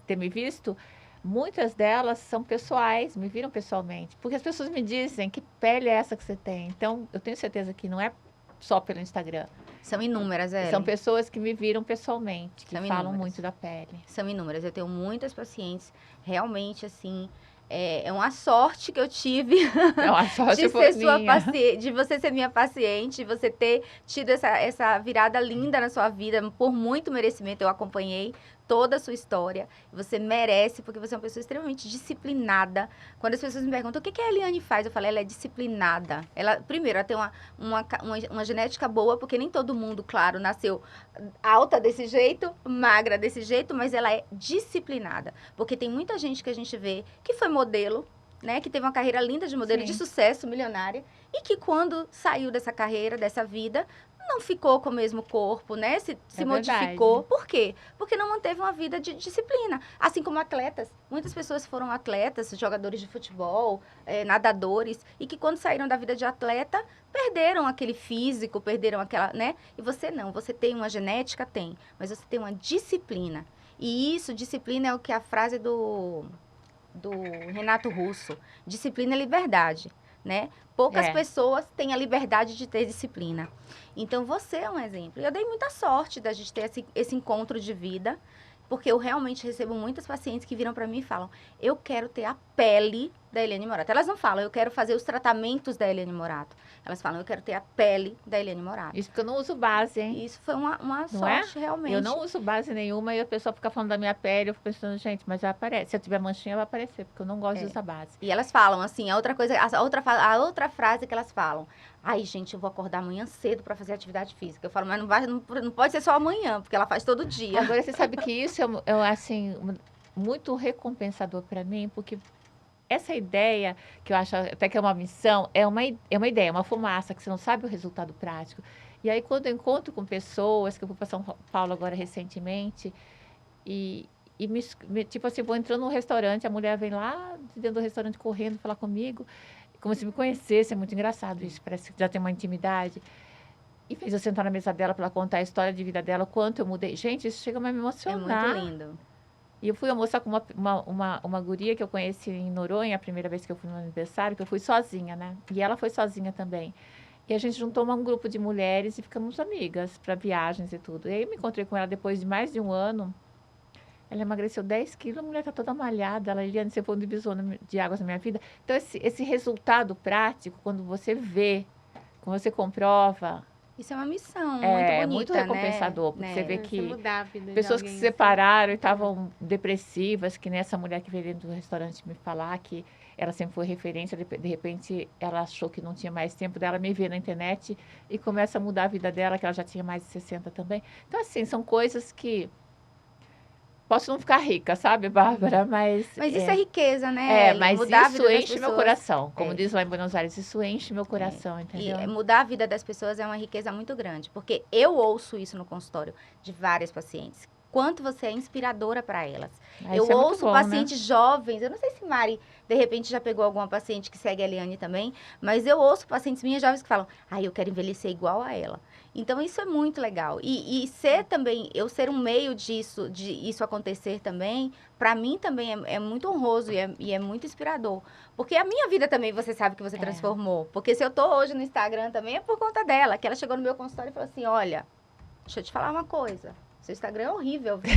ter me visto. Muitas delas são pessoais, me viram pessoalmente. Porque as pessoas me dizem, que pele é essa que você tem? Então, eu tenho certeza que não é só pelo Instagram. São inúmeras, São pessoas que me viram pessoalmente, que São falam inúmeras. muito da pele. São inúmeras. Eu tenho muitas pacientes, realmente, assim, é uma sorte que eu tive É uma sorte de foi ser sua minha. paciente, de você ser minha paciente, de você ter tido essa virada linda na sua vida, por muito merecimento. Eu acompanhei toda a sua história. Você merece, porque você é uma pessoa extremamente disciplinada. Quando as pessoas me perguntam o que a Eliane faz, eu falo, ela é disciplinada. Primeiro, ela tem uma genética boa, porque nem todo mundo, claro, nasceu alta desse jeito, magra desse jeito, mas ela é disciplinada. Porque tem muita gente que a gente vê que foi modelo, né, que teve uma carreira linda de modelo, Sim. de sucesso, milionária, e que quando saiu dessa carreira, dessa vida, não ficou com o mesmo corpo, né? Se modificou. Por quê? Porque não manteve uma vida de disciplina. Assim como atletas. Muitas pessoas foram atletas, jogadores de futebol, nadadores, e que quando saíram da vida de atleta, perderam aquele físico, perderam aquela, né? E você não. Você tem uma genética? Tem. Mas você tem uma disciplina. E isso, disciplina, é o que a frase do Renato Russo. Disciplina é liberdade, né? Poucas pessoas têm a liberdade de ter disciplina. Então, você é um exemplo. Eu dei muita sorte da gente ter esse encontro de vida. porque eu realmente recebo muitas pacientes que viram para mim e falam, eu quero ter a pele da Eliane Morato. Elas não falam, eu quero fazer os tratamentos da Eliane Morato. Elas falam, eu quero ter a pele da Eliane Morato. Isso porque eu não uso base, hein? E isso foi uma Não é? sorte, realmente. Eu não uso base nenhuma e a pessoa fica falando da minha pele, eu fico pensando, gente, mas já aparece. Se eu tiver manchinha, vai aparecer, porque eu não gosto de usar base. E elas falam assim, a outra frase que elas falam, ai, gente, eu vou acordar amanhã cedo para fazer atividade física. Eu falo, mas não pode ser só amanhã, porque ela faz todo dia. Agora, você sabe que isso é assim, muito recompensador para mim, porque essa ideia, que eu acho até que é uma missão, é uma ideia, uma fumaça, que você não sabe o resultado prático. E aí, quando eu encontro com pessoas, que eu fui para São Paulo agora recentemente, tipo assim, vou entrando num restaurante, a mulher vem lá de dentro do restaurante correndo falar comigo, como se me conhecesse, é muito engraçado isso, parece que já tem uma intimidade. E fez eu sentar na mesa dela para ela contar a história de vida dela, quanto eu mudei. Gente, isso chega a me emocionar. É muito lindo. E eu fui almoçar com uma guria que eu conheci em Noronha, a primeira vez que eu fui no aniversário, que eu fui sozinha, né? E ela foi sozinha também. E a gente juntou um grupo de mulheres e ficamos amigas para viagens e tudo. E aí eu me encontrei com ela depois de mais de um ano. Ela emagreceu 10 quilos, a mulher está toda malhada. Ela, Eliane, você foi um divisor de águas na minha vida. Então, esse resultado prático, quando você vê, quando você comprova, isso é uma missão muito é bonita, muito recompensador, porque né? você vê Você que mudar a vida pessoas de que se alguém, separaram e estavam depressivas, que nessa mulher que veio dentro do restaurante me falar que ela sempre foi referência, de repente ela achou que não tinha mais tempo dela, me vê na internet e começa a mudar a vida dela, que ela já tinha mais de 60 também. Então, assim, são coisas que posso não ficar rica, sabe, Bárbara? Mas isso é riqueza, né? Mas mudar a isso vida das enche meu pessoas. coração. Como diz lá em Buenos Aires, isso enche meu coração, E entendeu? mudar a vida das pessoas é uma riqueza muito grande, porque eu ouço isso no consultório de várias pacientes. Quanto você é inspiradora para elas. Eu Isso é muito ouço bom, pacientes jovens, eu não sei se Mari, de repente, já pegou alguma paciente que segue a Eliane também, mas eu ouço pacientes minhas jovens que falam, eu quero envelhecer igual a ela. Então, isso é muito legal. E ser também, eu ser um meio disso, de isso acontecer também, para mim também é muito honroso e é muito inspirador. Porque a minha vida também, você sabe que você transformou. Porque se eu tô hoje no Instagram também, é por conta dela, que ela chegou no meu consultório e falou assim, olha, deixa eu te falar uma coisa. Seu Instagram é horrível, viu?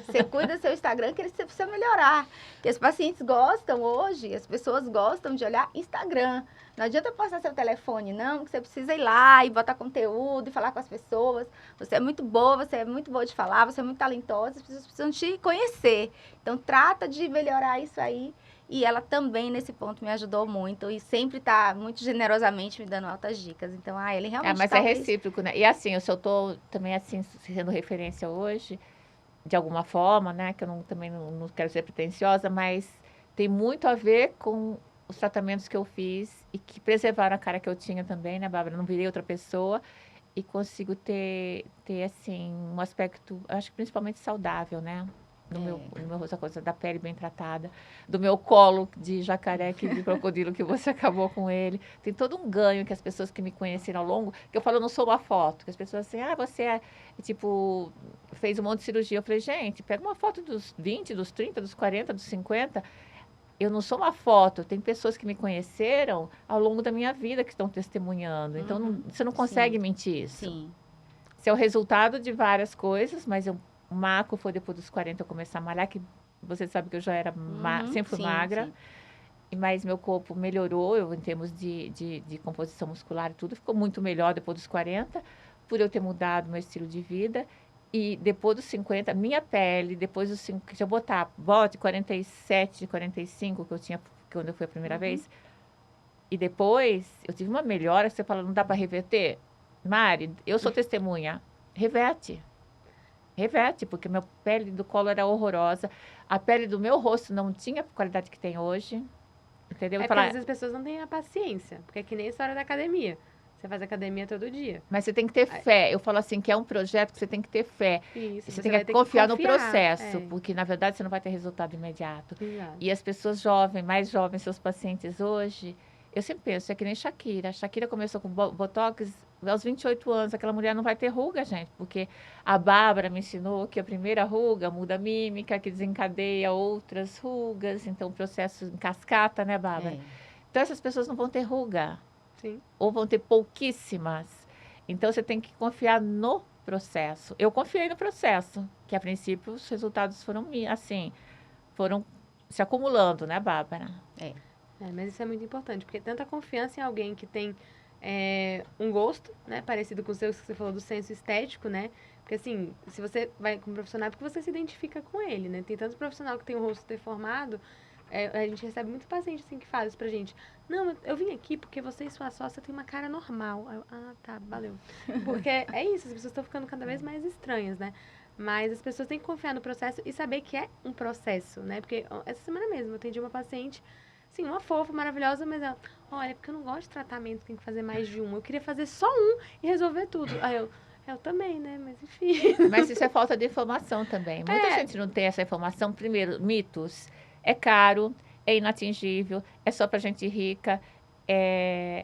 Você cuida do seu Instagram, que você precisa melhorar. Porque os pacientes gostam hoje, as pessoas gostam de olhar Instagram. Não adianta passar seu telefone, não, que você precisa ir lá e botar conteúdo e falar com as pessoas. Você é muito boa de falar, você é muito talentosa, as pessoas precisam te conhecer. Então, trata de melhorar isso aí. E ela também, nesse ponto, me ajudou muito. E sempre está muito generosamente me dando altas dicas. Então, ele realmente mas é recíproco, né? E assim, se eu tô também assim, sendo referência hoje, de alguma forma, né? Que eu também não quero ser pretensiosa, mas tem muito a ver com os tratamentos que eu fiz e que preservaram a cara que eu tinha também, né, Bárbara? Não virei outra pessoa e consigo ter assim, um aspecto, acho que principalmente saudável, né? No meu essa coisa da pele bem tratada, do meu colo de jacaré, de crocodilo, que você acabou com ele. Tem todo um ganho que as pessoas que me conheceram ao longo, que eu falo, eu não sou uma foto, que as pessoas assim, você tipo, fez um monte de cirurgia. Eu falei, gente, pega uma foto dos 20, dos 30, dos 40, dos 50. Eu não sou uma foto, tem pessoas que me conheceram ao longo da minha vida que estão testemunhando. Então, você não consegue mentir isso. Sim. Isso é o resultado de várias coisas, mas o marco foi depois dos 40 eu começar a malhar, que você sabe que eu já era sempre fui magra. Sim. Mas meu corpo melhorou, em termos de composição muscular e tudo, ficou muito melhor depois dos 40, por eu ter mudado meu estilo de vida. E depois dos 50, minha pele, depois dos 50, se eu bote 47, 45, que eu tinha quando eu fui a primeira vez, e depois eu tive uma melhora, você fala, não dá para reverter? Mari, eu sou testemunha, reverte, porque minha pele do colo era horrorosa, a pele do meu rosto não tinha a qualidade que tem hoje, entendeu? Porque às vezes as pessoas não têm a paciência, porque é que nem a história da academia. Você faz academia todo dia. Mas você tem que ter fé. Eu falo assim, que é um projeto que você tem que ter fé. Isso, você tem que confiar no processo, porque, na verdade, você não vai ter resultado imediato. Exato. E as pessoas jovens, mais jovens, seus pacientes hoje, eu sempre penso, é que nem Shakira. A Shakira começou com Botox aos 28 anos. Aquela mulher não vai ter ruga, gente, porque a Bárbara me ensinou que a primeira ruga muda a mímica, que desencadeia outras rugas. Então, o processo em cascata, né, Bárbara? Então, essas pessoas não vão ter ruga. Sim. Ou vão ter pouquíssimas. Então, você tem que confiar no processo. Eu confiei no processo, que a princípio os resultados foram, assim, foram se acumulando, né, Bárbara? Mas isso é muito importante, porque tanta confiança em alguém que tem um gosto, né, parecido com o seu, que você falou do senso estético, né? Porque assim, se você vai com um profissional, é porque você se identifica com ele, né? Tem tanto profissional que tem o rosto deformado, a gente recebe muito paciente assim que fala isso pra gente. Não, eu vim aqui porque você e sua sócia têm uma cara normal. Aí eu, tá, valeu. Porque é isso, as pessoas estão ficando cada vez mais estranhas, né? Mas as pessoas têm que confiar no processo e saber que é um processo, né? Porque essa semana mesmo eu atendi uma paciente, assim, uma fofa, maravilhosa, mas ela, olha, porque eu não gosto de tratamento, tem que fazer mais de um. Eu queria fazer só um e resolver tudo. Aí eu também, né? Mas enfim. Mas isso é falta de informação também. Muita gente não tem essa informação. Primeiro, mitos. É caro, é inatingível, é só pra gente rica.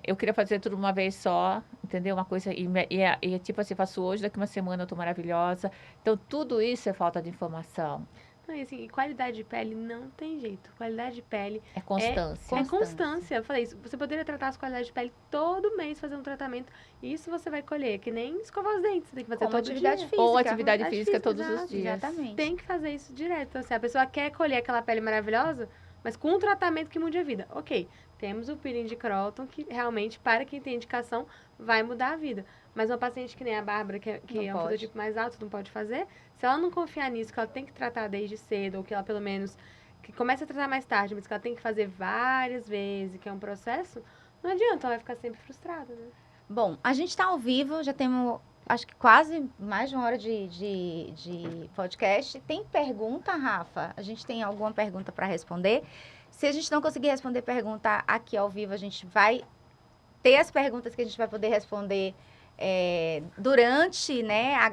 Eu queria fazer tudo uma vez só, entendeu? Uma coisa, e tipo assim, faço hoje, daqui uma semana eu tô maravilhosa. Então, tudo isso é falta de informação. Não, e assim, qualidade de pele não tem jeito. Qualidade de pele É constância. é constância. Eu falei isso. Você poderia tratar a sua qualidade de pele todo mês, fazer um tratamento. E isso você vai colher. Que nem escovar os dentes. Você tem que fazer Como todo atividade dia. física. Ou atividade física todos exato, os dias. Exatamente. Tem que fazer isso direto. Então, assim, a pessoa quer colher aquela pele maravilhosa, mas com um tratamento que mude a vida. Ok, temos o peeling de Croton, que realmente, para quem tem indicação, vai mudar a vida. Mas uma paciente que nem a Bárbara, que é um pode. fototipo mais alto, não pode fazer, se ela não confiar nisso, que ela tem que tratar desde cedo, ou que ela pelo menos que comece a tratar mais tarde, mas que ela tem que fazer várias vezes, que é um processo, não adianta, ela vai ficar sempre frustrada, né? Bom, a gente está ao vivo, já temos, acho que quase mais de uma hora de podcast. Tem pergunta, Rafa? A gente tem alguma pergunta para responder? Se a gente não conseguir responder pergunta aqui ao vivo, a gente vai ter as perguntas que a gente vai poder responder durante, né, a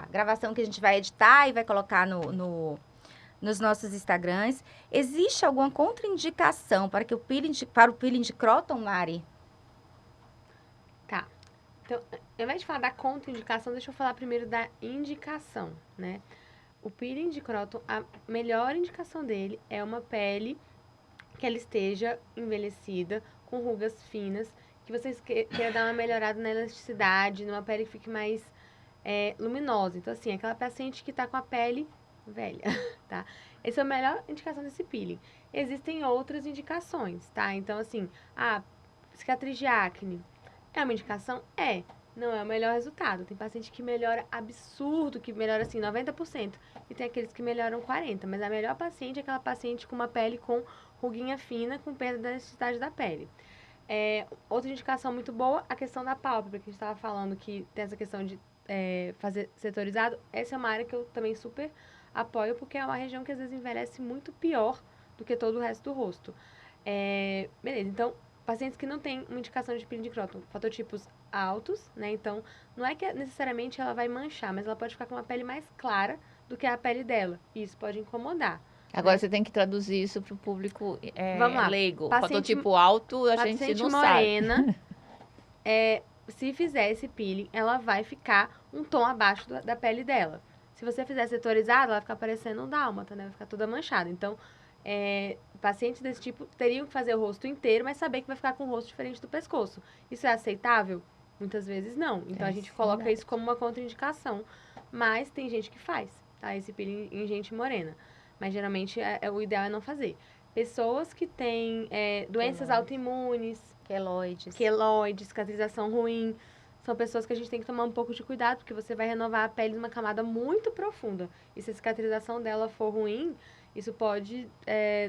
gravação que a gente vai editar e vai colocar nos nossos Instagrams. Existe alguma contraindicação para o peeling de Croton, Mari? Tá. Então, ao invés de falar da contraindicação, deixa eu falar primeiro da indicação, né? O peeling de Croton, a melhor indicação dele é uma pele que ela esteja envelhecida, com rugas finas, que vocês queiram dar uma melhorada na elasticidade, numa pele que fique mais luminosa. Então, assim, aquela paciente que tá com a pele velha, tá? Essa é a melhor indicação desse peeling. Existem outras indicações, tá? Então, assim, cicatriz de acne é uma indicação? É. Não é o melhor resultado. Tem paciente que melhora absurdo, que melhora assim 90%. E tem aqueles que melhoram 40%. Mas a melhor paciente é aquela paciente com uma pele com ruguinha fina, com perda da elasticidade da pele. Outra indicação muito boa, a questão da pálpebra, que a gente estava falando que tem essa questão de fazer setorizado. Essa é uma área que eu também super apoio, porque é uma região que às vezes envelhece muito pior do que todo o resto do rosto. Beleza, então, pacientes que não têm uma indicação de peeling de Croton, fototipos altos, né? Então, não é que necessariamente ela vai manchar, mas ela pode ficar com uma pele mais clara do que a pele dela. E isso pode incomodar. Agora você tem que traduzir isso para o público Vamos lá. leigo. Paciente- Fototipo alto, a gente Paciente não morena, se fizer esse peeling, ela vai ficar um tom abaixo da pele dela. Se você fizer setorizado, ela vai ficar parecendo um dálmata, né? Vai ficar toda manchada. Então, pacientes desse tipo teriam que fazer o rosto inteiro, mas saber que vai ficar com um rosto diferente do pescoço. Isso é aceitável? Muitas vezes não. Então, a gente coloca verdade. isso como uma contraindicação. Mas tem gente que faz, tá? Esse peeling em gente morena. Mas, geralmente, o ideal é não fazer. Pessoas que têm doenças autoimunes, queloides, cicatrização ruim, são pessoas que a gente tem que tomar um pouco de cuidado, porque você vai renovar a pele numa camada muito profunda. E se a cicatrização dela for ruim, isso pode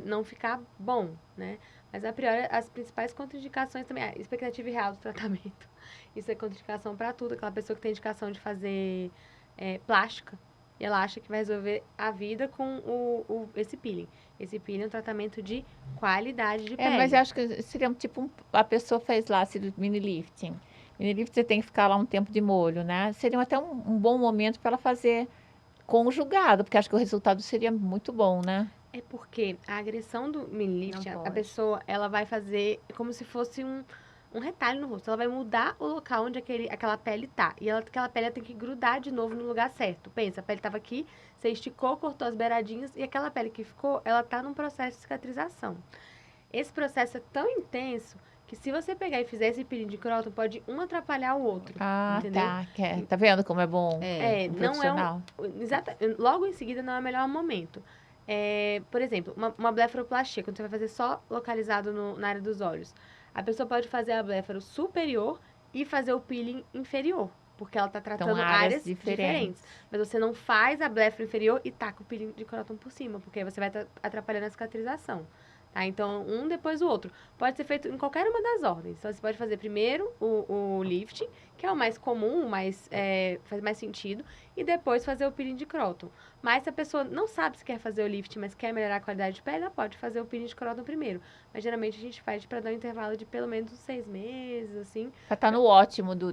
não ficar bom, né? Mas, a priori, as principais contraindicações também, expectativa real do tratamento. Isso é contraindicação para tudo. Aquela pessoa que tem indicação de fazer plástica, e ela acha que vai resolver a vida com esse peeling. Esse peeling é um tratamento de qualidade de pele. Mas eu acho que seria tipo a pessoa fez lá mini lifting. Mini lifting você tem que ficar lá um tempo de molho, né? Seria até um bom momento para ela fazer conjugado, porque acho que o resultado seria muito bom, né? É porque a agressão do mini lifting, Não a pode. pessoa, ela vai fazer como se fosse um retalho no rosto. Ela vai mudar o local onde aquela pele tá. E aquela pele tem que grudar de novo no lugar certo. Pensa, a pele tava aqui, você esticou, cortou as beiradinhas, e aquela pele que ficou, ela tá num processo de cicatrização. Esse processo é tão intenso que se você pegar e fizer esse peeling de cróton, pode um atrapalhar o outro, Ah, entendeu? tá. Tá vendo como é bom? É. Um Não é profissional. logo em seguida não é o melhor momento. Por exemplo, uma blefaroplastia, quando você vai fazer só localizado na área dos olhos, a pessoa pode fazer a blefaro superior e fazer o peeling inferior, porque ela tá tratando áreas diferentes. Mas você não faz a blefaro inferior e taca o peeling de cróton por cima, porque aí você vai estar atrapalhando a cicatrização. Tá? Então, um depois do outro. Pode ser feito em qualquer uma das ordens. Então, você pode fazer primeiro o lifting, que é o mais comum, faz mais sentido, e depois fazer o peeling de cróton. Mas se a pessoa não sabe se quer fazer o lifting, mas quer melhorar a qualidade de pele, ela pode fazer o peeling de cróton primeiro. Mas geralmente a gente faz para dar um intervalo de pelo menos uns 6 meses, assim. Pra estar no ótimo do...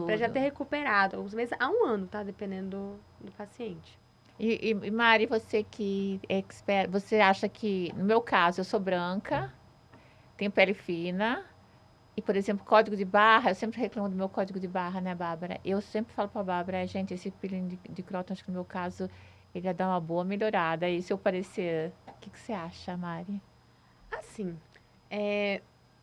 Para já ter recuperado. Alguns meses a 1 ano, tá? Dependendo do paciente. E Mari, você que é expert, você acha que, no meu caso, eu sou branca, tenho pele fina, e, por exemplo, código de barra, eu sempre reclamo do meu código de barra, né, Bárbara? Eu sempre falo pra Bárbara, gente, esse peeling de cróton, acho que no meu caso, ele ia dar uma boa melhorada. E se eu parecer, o que você acha, Mari? Assim,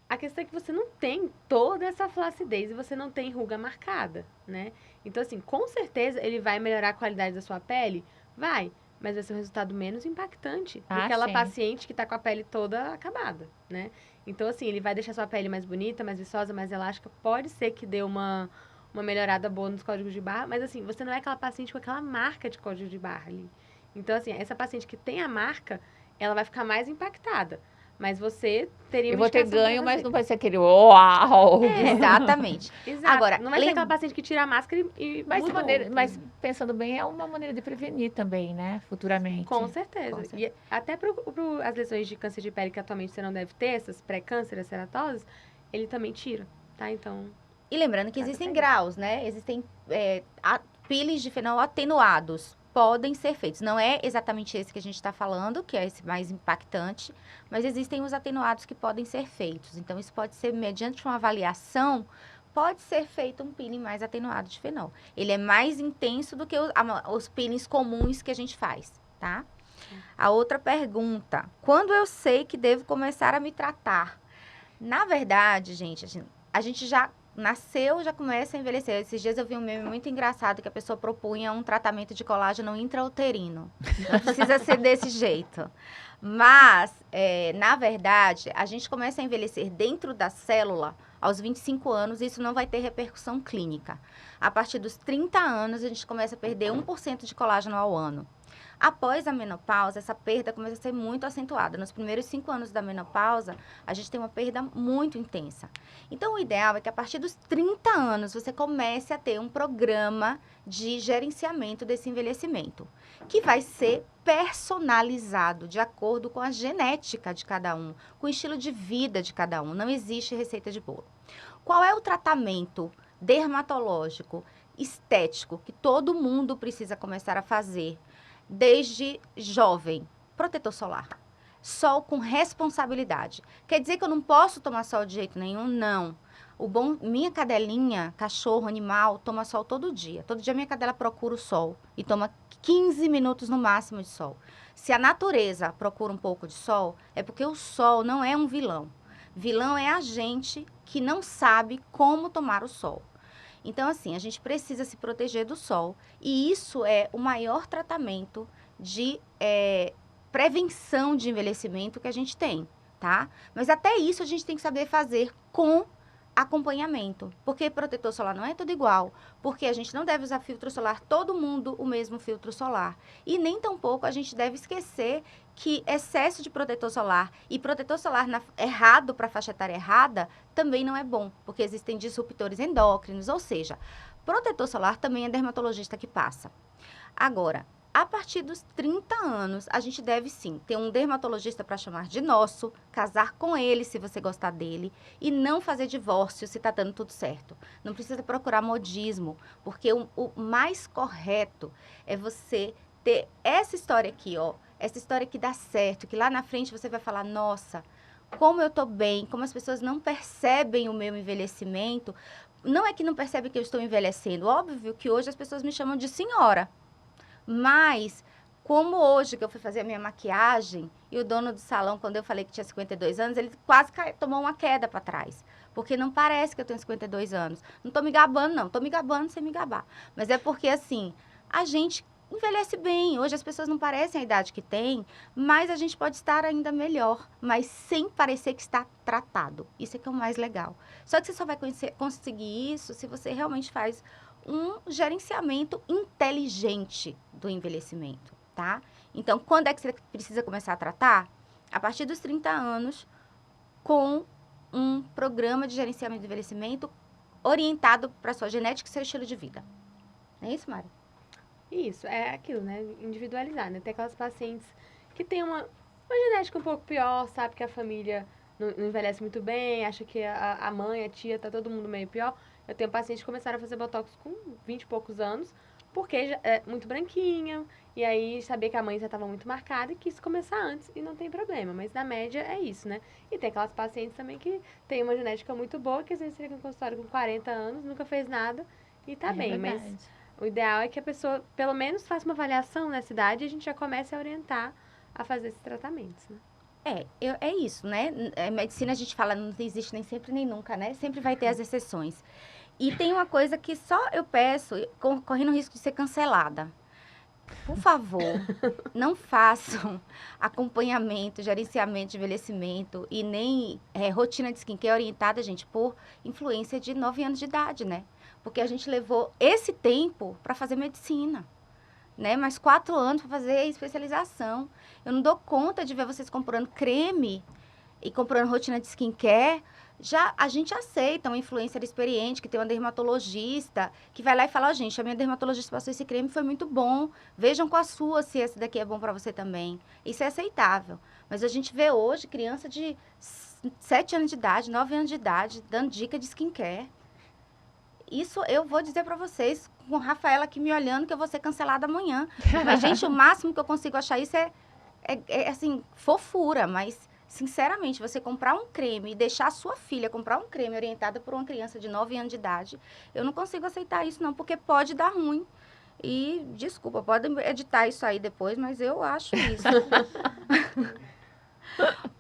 a questão é que você não tem toda essa flacidez e você não tem ruga marcada, né? Então, assim, com certeza ele vai melhorar a qualidade da sua pele? Vai, mas vai ser um resultado menos impactante do que aquela sim. paciente que tá com a pele toda acabada, né? Então, assim, ele vai deixar sua pele mais bonita, mais viçosa, mais elástica. Pode ser que dê uma melhorada boa nos códigos de barra, mas, assim, você não é aquela paciente com aquela marca de código de barra ali. Então, assim, essa paciente que tem a marca, ela vai ficar mais impactada. Mas você teria Eu uma vou ter indicação pra ganho, mas fazer. não vai ser aquele uau! Exatamente. Exato. Agora, não vai ser aquela paciente que tira a máscara e Mas, muda o outro. mas pensando bem, é uma maneira de prevenir também, né? Futuramente. Com certeza. Com certeza. E até as lesões de câncer de pele que atualmente você não deve ter, essas pré-câncer, as ceratoses, ele também tira, tá? Então, E lembrando que Cada existem país. graus, né? Existem peelings de fenol atenuados. Podem ser feitos. Não é exatamente esse que a gente está falando, que é esse mais impactante, mas existem os atenuados que podem ser feitos. Então, isso pode ser, mediante uma avaliação, pode ser feito um peeling mais atenuado de fenol. Ele é mais intenso do que os peelings comuns que a gente faz, tá? A outra pergunta: quando eu sei que devo começar a me tratar? Na verdade, gente, a gente já nasceu, já começa a envelhecer. Esses dias eu vi um meme muito engraçado que a pessoa propunha um tratamento de colágeno intrauterino. Não precisa ser desse jeito. Mas, na verdade, a gente começa a envelhecer dentro da célula aos 25 anos e isso não vai ter repercussão clínica. A partir dos 30 anos, a gente começa a perder 1% de colágeno ao ano. Após a menopausa, essa perda começa a ser muito acentuada. Nos primeiros 5 anos da menopausa, a gente tem uma perda muito intensa. Então, o ideal é que a partir dos 30 anos, você comece a ter um programa de gerenciamento desse envelhecimento, que vai ser personalizado de acordo com a genética de cada um, com o estilo de vida de cada um. Não existe receita de bolo. Qual é o tratamento dermatológico, estético, que todo mundo precisa começar a fazer desde jovem? Protetor solar. Sol com responsabilidade. Quer dizer que eu não posso tomar sol de jeito nenhum? Não. Minha cadelinha, cachorro, animal, toma sol todo dia. Todo dia minha cadela procura o sol e toma 15 minutos no máximo de sol. Se a natureza procura um pouco de sol, é porque o sol não é um vilão. Vilão é a gente que não sabe como tomar o sol. Então, assim, a gente precisa se proteger do sol. E isso é o maior tratamento de prevenção de envelhecimento que a gente tem, tá? Mas até isso a gente tem que saber fazer com acompanhamento. Porque protetor solar não é tudo igual. Porque a gente não deve usar filtro solar, todo mundo o mesmo filtro solar. E nem tampouco a gente deve esquecer que excesso de protetor solar e protetor solar errado para a faixa etária errada também não é bom, porque existem disruptores endócrinos, ou seja, protetor solar também é dermatologista que passa. Agora, a partir dos 30 anos, a gente deve sim ter um dermatologista para chamar de nosso, casar com ele se você gostar dele e não fazer divórcio se está dando tudo certo. Não precisa procurar modismo, porque o mais correto é você ter essa história aqui, ó. Essa história que dá certo, que lá na frente você vai falar, nossa, como eu tô bem, como as pessoas não percebem o meu envelhecimento. Não é que não percebem que eu estou envelhecendo, óbvio que hoje as pessoas me chamam de senhora. Mas Como hoje que eu fui fazer a minha maquiagem e o dono do salão, quando eu falei que tinha 52 anos, ele quase tomou uma queda para trás. Porque não parece que eu tenho 52 anos. Não tô me gabando, não. Tô me gabando sem me gabar. Mas é porque, assim, a gente envelhece bem. Hoje as pessoas não parecem a idade que tem, mas a gente pode estar ainda melhor, mas sem parecer que está tratado. Isso é que é o mais legal. Só que você só vai conseguir isso se você realmente faz um gerenciamento inteligente do envelhecimento, tá? Então, quando é que você precisa começar a tratar? A partir dos 30 anos, com um programa de gerenciamento do envelhecimento orientado para sua genética e seu estilo de vida. Não é isso, Mari? Isso, é aquilo, né? Individualizar, né? Tem aquelas pacientes que têm uma genética um pouco pior, sabe que a família não envelhece muito bem, acha que a mãe, a tia, tá todo mundo meio pior. Eu tenho pacientes que começaram a fazer botox com 20 e poucos anos, porque já é muito branquinha, e aí sabia que a mãe já estava muito marcada e quis começar antes, e não tem problema. Mas na média é isso, né? E tem aquelas pacientes também que têm uma genética muito boa, que às vezes fica no consultório com 40 anos, nunca fez nada, e tá bem, verdade. mas o ideal é que a pessoa, pelo menos, faça uma avaliação nessa idade e a gente já comece a orientar a fazer esses tratamentos, né? É isso, né? Medicina a gente fala, não existe nem sempre nem nunca, né? Sempre vai ter as exceções. E tem uma coisa que só eu peço, correndo o risco de ser cancelada. Por favor, não façam acompanhamento, gerenciamento de envelhecimento e nem rotina de skincare orientada, gente, por influência de 9 anos de idade, né? Porque a gente levou esse tempo para fazer medicina, né? Mais 4 anos para fazer especialização. Eu não dou conta de ver vocês comprando creme e comprando rotina de skincare. Já a gente aceita uma influencer experiente, que tem uma dermatologista, que vai lá e fala, ó, gente, a minha dermatologista passou esse creme, foi muito bom. Vejam com a sua se esse daqui é bom para você também. Isso é aceitável. Mas a gente vê hoje criança de 7 anos de idade, 9 anos de idade, dando dica de skincare. Isso eu vou dizer para vocês, com a Rafaela aqui me olhando, que eu vou ser cancelada amanhã. Mas, gente, o máximo que eu consigo achar isso é assim, fofura, mas sinceramente, você comprar um creme e deixar a sua filha comprar um creme orientado por uma criança de 9 anos de idade, eu não consigo aceitar isso não, porque pode dar ruim. E, desculpa, podem editar isso aí depois, mas eu acho isso.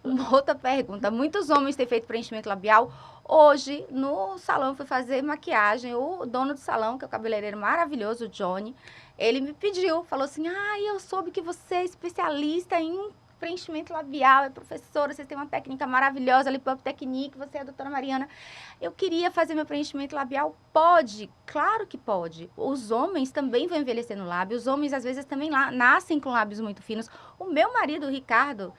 Uma outra pergunta. Muitos homens têm feito preenchimento labial. Hoje, no salão, eu fui fazer maquiagem. O dono do salão, que é o cabeleireiro maravilhoso, o Johnny, ele me pediu, falou assim, eu soube que você é especialista em preenchimento labial, é professora, você tem uma técnica maravilhosa, Lip-Up Technique, você é a doutora Mariana. Eu queria fazer meu preenchimento labial. Pode? Claro que pode. Os homens também vão envelhecer no lábio. Os homens, às vezes, também nascem com lábios muito finos. O meu marido, o Ricardo,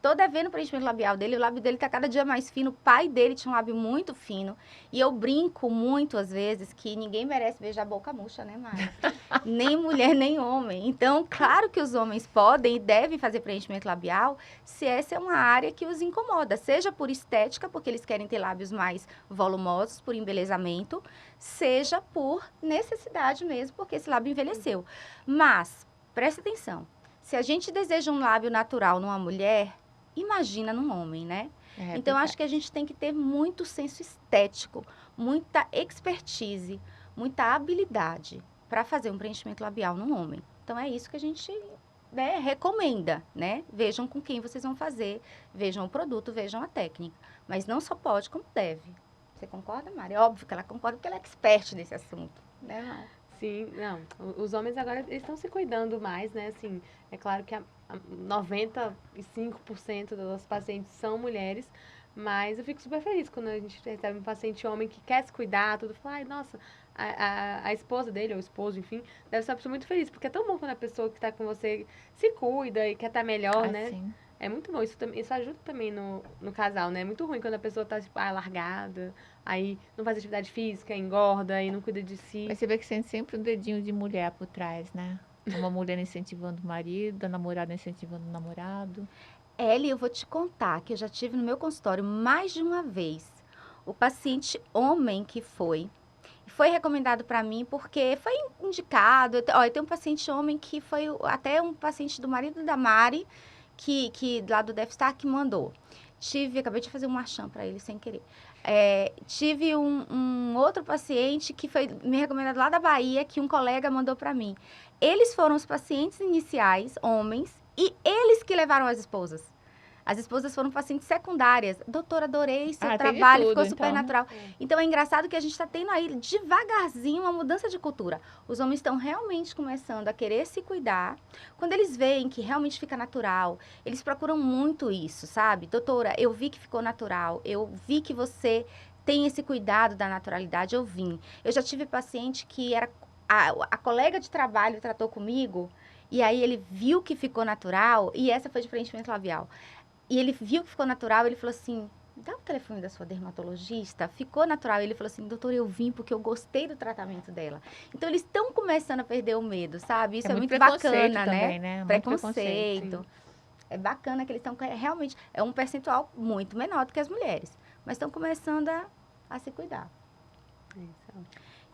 tô devendo o preenchimento labial dele, o lábio dele tá cada dia mais fino, o pai dele tinha um lábio muito fino, e eu brinco muito, às vezes, que ninguém merece beijar a boca murcha, né, Mari? Nem mulher, nem homem. Então, claro que os homens podem e devem fazer preenchimento labial, se essa é uma área que os incomoda, seja por estética, porque eles querem ter lábios mais volumosos, por embelezamento, seja por necessidade mesmo, porque esse lábio envelheceu. Mas, presta atenção, se a gente deseja um lábio natural numa mulher, imagina num homem, né? Então, acho que a gente tem que ter muito senso estético, muita expertise, muita habilidade para fazer um preenchimento labial num homem. Então, é isso que a gente recomenda, né? Vejam com quem vocês vão fazer, vejam o produto, vejam a técnica. Mas não só pode, como deve. Você concorda, Mari? É óbvio que ela concorda, porque ela é expert nesse assunto, né, Mari? Sim, não. Os homens agora eles estão se cuidando mais, né? Assim, é claro que 95% das pacientes são mulheres, mas eu fico super feliz quando a gente recebe um paciente homem que quer se cuidar, tudo. Fala, ai, nossa, a esposa dele, ou o esposo, enfim, deve ser uma pessoa muito feliz, porque é tão bom quando a pessoa que está com você se cuida e quer estar melhor, né? Sim. É muito bom, isso ajuda também no casal, né? É muito ruim quando a pessoa tá, tipo, largada, aí não faz atividade física, engorda, aí não cuida de si. Mas você vê que tem sempre um dedinho de mulher por trás, né? Uma mulher incentivando o marido, a namorada incentivando o namorado. Ellie, eu vou te contar que eu já tive no meu consultório mais de uma vez o paciente homem que foi recomendado para mim porque foi indicado. Eu tenho um paciente homem que foi até um paciente do marido da Mari, que lá do Defstar que mandou. Acabei de fazer um marchand para ele sem querer. Tive um outro paciente que foi me recomendado lá da Bahia, que um colega mandou para mim. Eles foram os pacientes iniciais, homens, e eles que levaram as esposas. As esposas foram pacientes secundárias. Doutora, adorei seu Tem de trabalho, tudo, ficou super então. natural. Então, é engraçado que a gente está tendo aí, devagarzinho, uma mudança de cultura. Os homens estão realmente começando a querer se cuidar. Quando eles veem que realmente fica natural, eles procuram muito isso, sabe? Doutora, eu vi que ficou natural, eu vi que você tem esse cuidado da naturalidade, eu vim. Eu já tive paciente que era... A colega de trabalho tratou comigo, e aí ele viu que ficou natural, e essa foi de preenchimento labial. E ele viu que ficou natural, ele falou assim, dá o telefone da sua dermatologista, ficou natural. Ele falou assim, doutor, eu vim porque eu gostei do tratamento dela. Então, eles estão começando a perder o medo, sabe? Isso é muito bacana, também, né? Muito Preconceito. É bacana que eles estão, realmente, é um percentual muito menor do que as mulheres. Mas estão começando a se cuidar.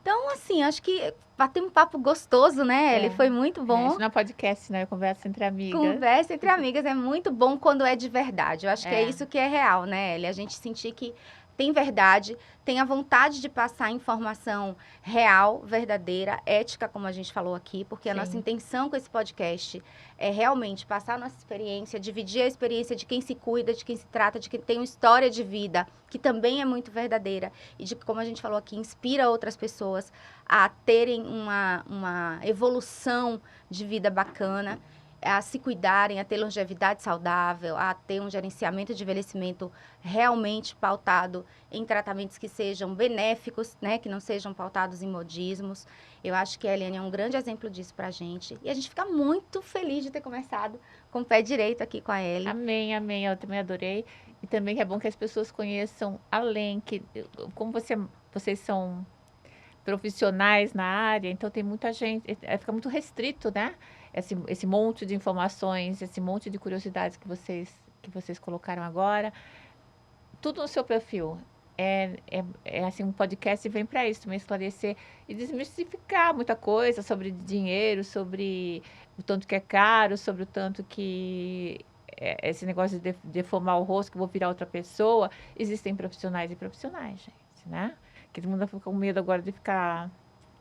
Então, assim, acho que bater um papo gostoso, né? Ele foi muito bom. Isso não é podcast, né? Conversa entre amigas. Conversa entre amigas é muito bom quando é de verdade. Eu acho que é isso que é real, né, Ellie? A gente sentir que tem verdade, tem a vontade de passar informação real, verdadeira, ética, como a gente falou aqui, porque a nossa intenção com esse podcast é realmente passar a nossa experiência, dividir a experiência de quem se cuida, de quem se trata, de quem tem uma história de vida, que também é muito verdadeira, e de, como a gente falou aqui, inspira outras pessoas a terem uma evolução de vida bacana, a se cuidarem, a ter longevidade saudável, a ter um gerenciamento de envelhecimento realmente pautado em tratamentos que sejam benéficos, né, que não sejam pautados em modismos. Eu acho que a Eliane é um grande exemplo disso pra gente. E a gente fica muito feliz de ter começado com o pé direito aqui com a Ellie. Amém, amém. Eu também adorei. E também é bom que as pessoas conheçam além, que como vocês são profissionais na área, então tem muita gente, fica muito restrito, né? Esse monte de informações, esse monte de curiosidades que vocês colocaram agora, tudo no seu perfil. Assim, um podcast vem para isso, também esclarecer e desmistificar muita coisa sobre dinheiro, sobre o tanto que é caro, sobre o tanto que esse negócio de deformar o rosto, que eu vou virar outra pessoa. Existem profissionais e profissionais, gente, né? Que todo mundo fica com medo agora de ficar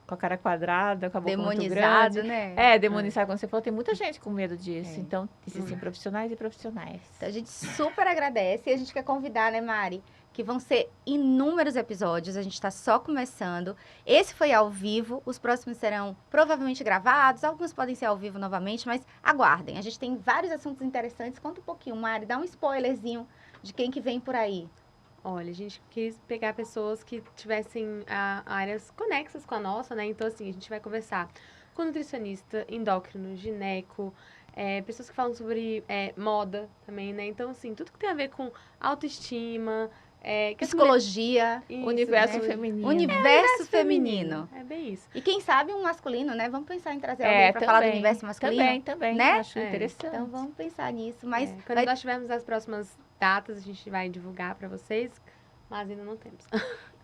com a cara quadrada, com a boca muito grande. Né? Demonizado, como você falou, tem muita gente com medo disso. Então, existem profissionais e profissionais. Então, a gente super agradece e a gente quer convidar, né, Mari? Que vão ser inúmeros episódios, a gente está só começando. Esse foi ao vivo, os próximos serão provavelmente gravados, alguns podem ser ao vivo novamente, mas aguardem. A gente tem vários assuntos interessantes. Conta um pouquinho, Mari, dá um spoilerzinho de quem que vem por aí. Olha, a gente quis pegar pessoas que tivessem áreas conexas com a nossa, né? Então, assim, a gente vai conversar com nutricionista, endócrino, gineco, pessoas que falam sobre moda também, né? Então, assim, tudo que tem a ver com autoestima, psicologia, universo feminino. Universo feminino. É bem isso. E quem sabe um masculino, né? Vamos pensar em trazer alguém para falar do universo masculino. Também, né? Acho interessante. Então vamos pensar nisso. Mas quando nós tivermos as próximas datas, a gente vai divulgar para vocês, mas ainda não temos.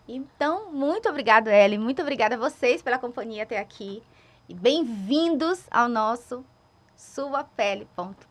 Então, muito obrigada, Ellie. Muito obrigada a vocês pela companhia até aqui. E bem-vindos ao nosso suapele.cast.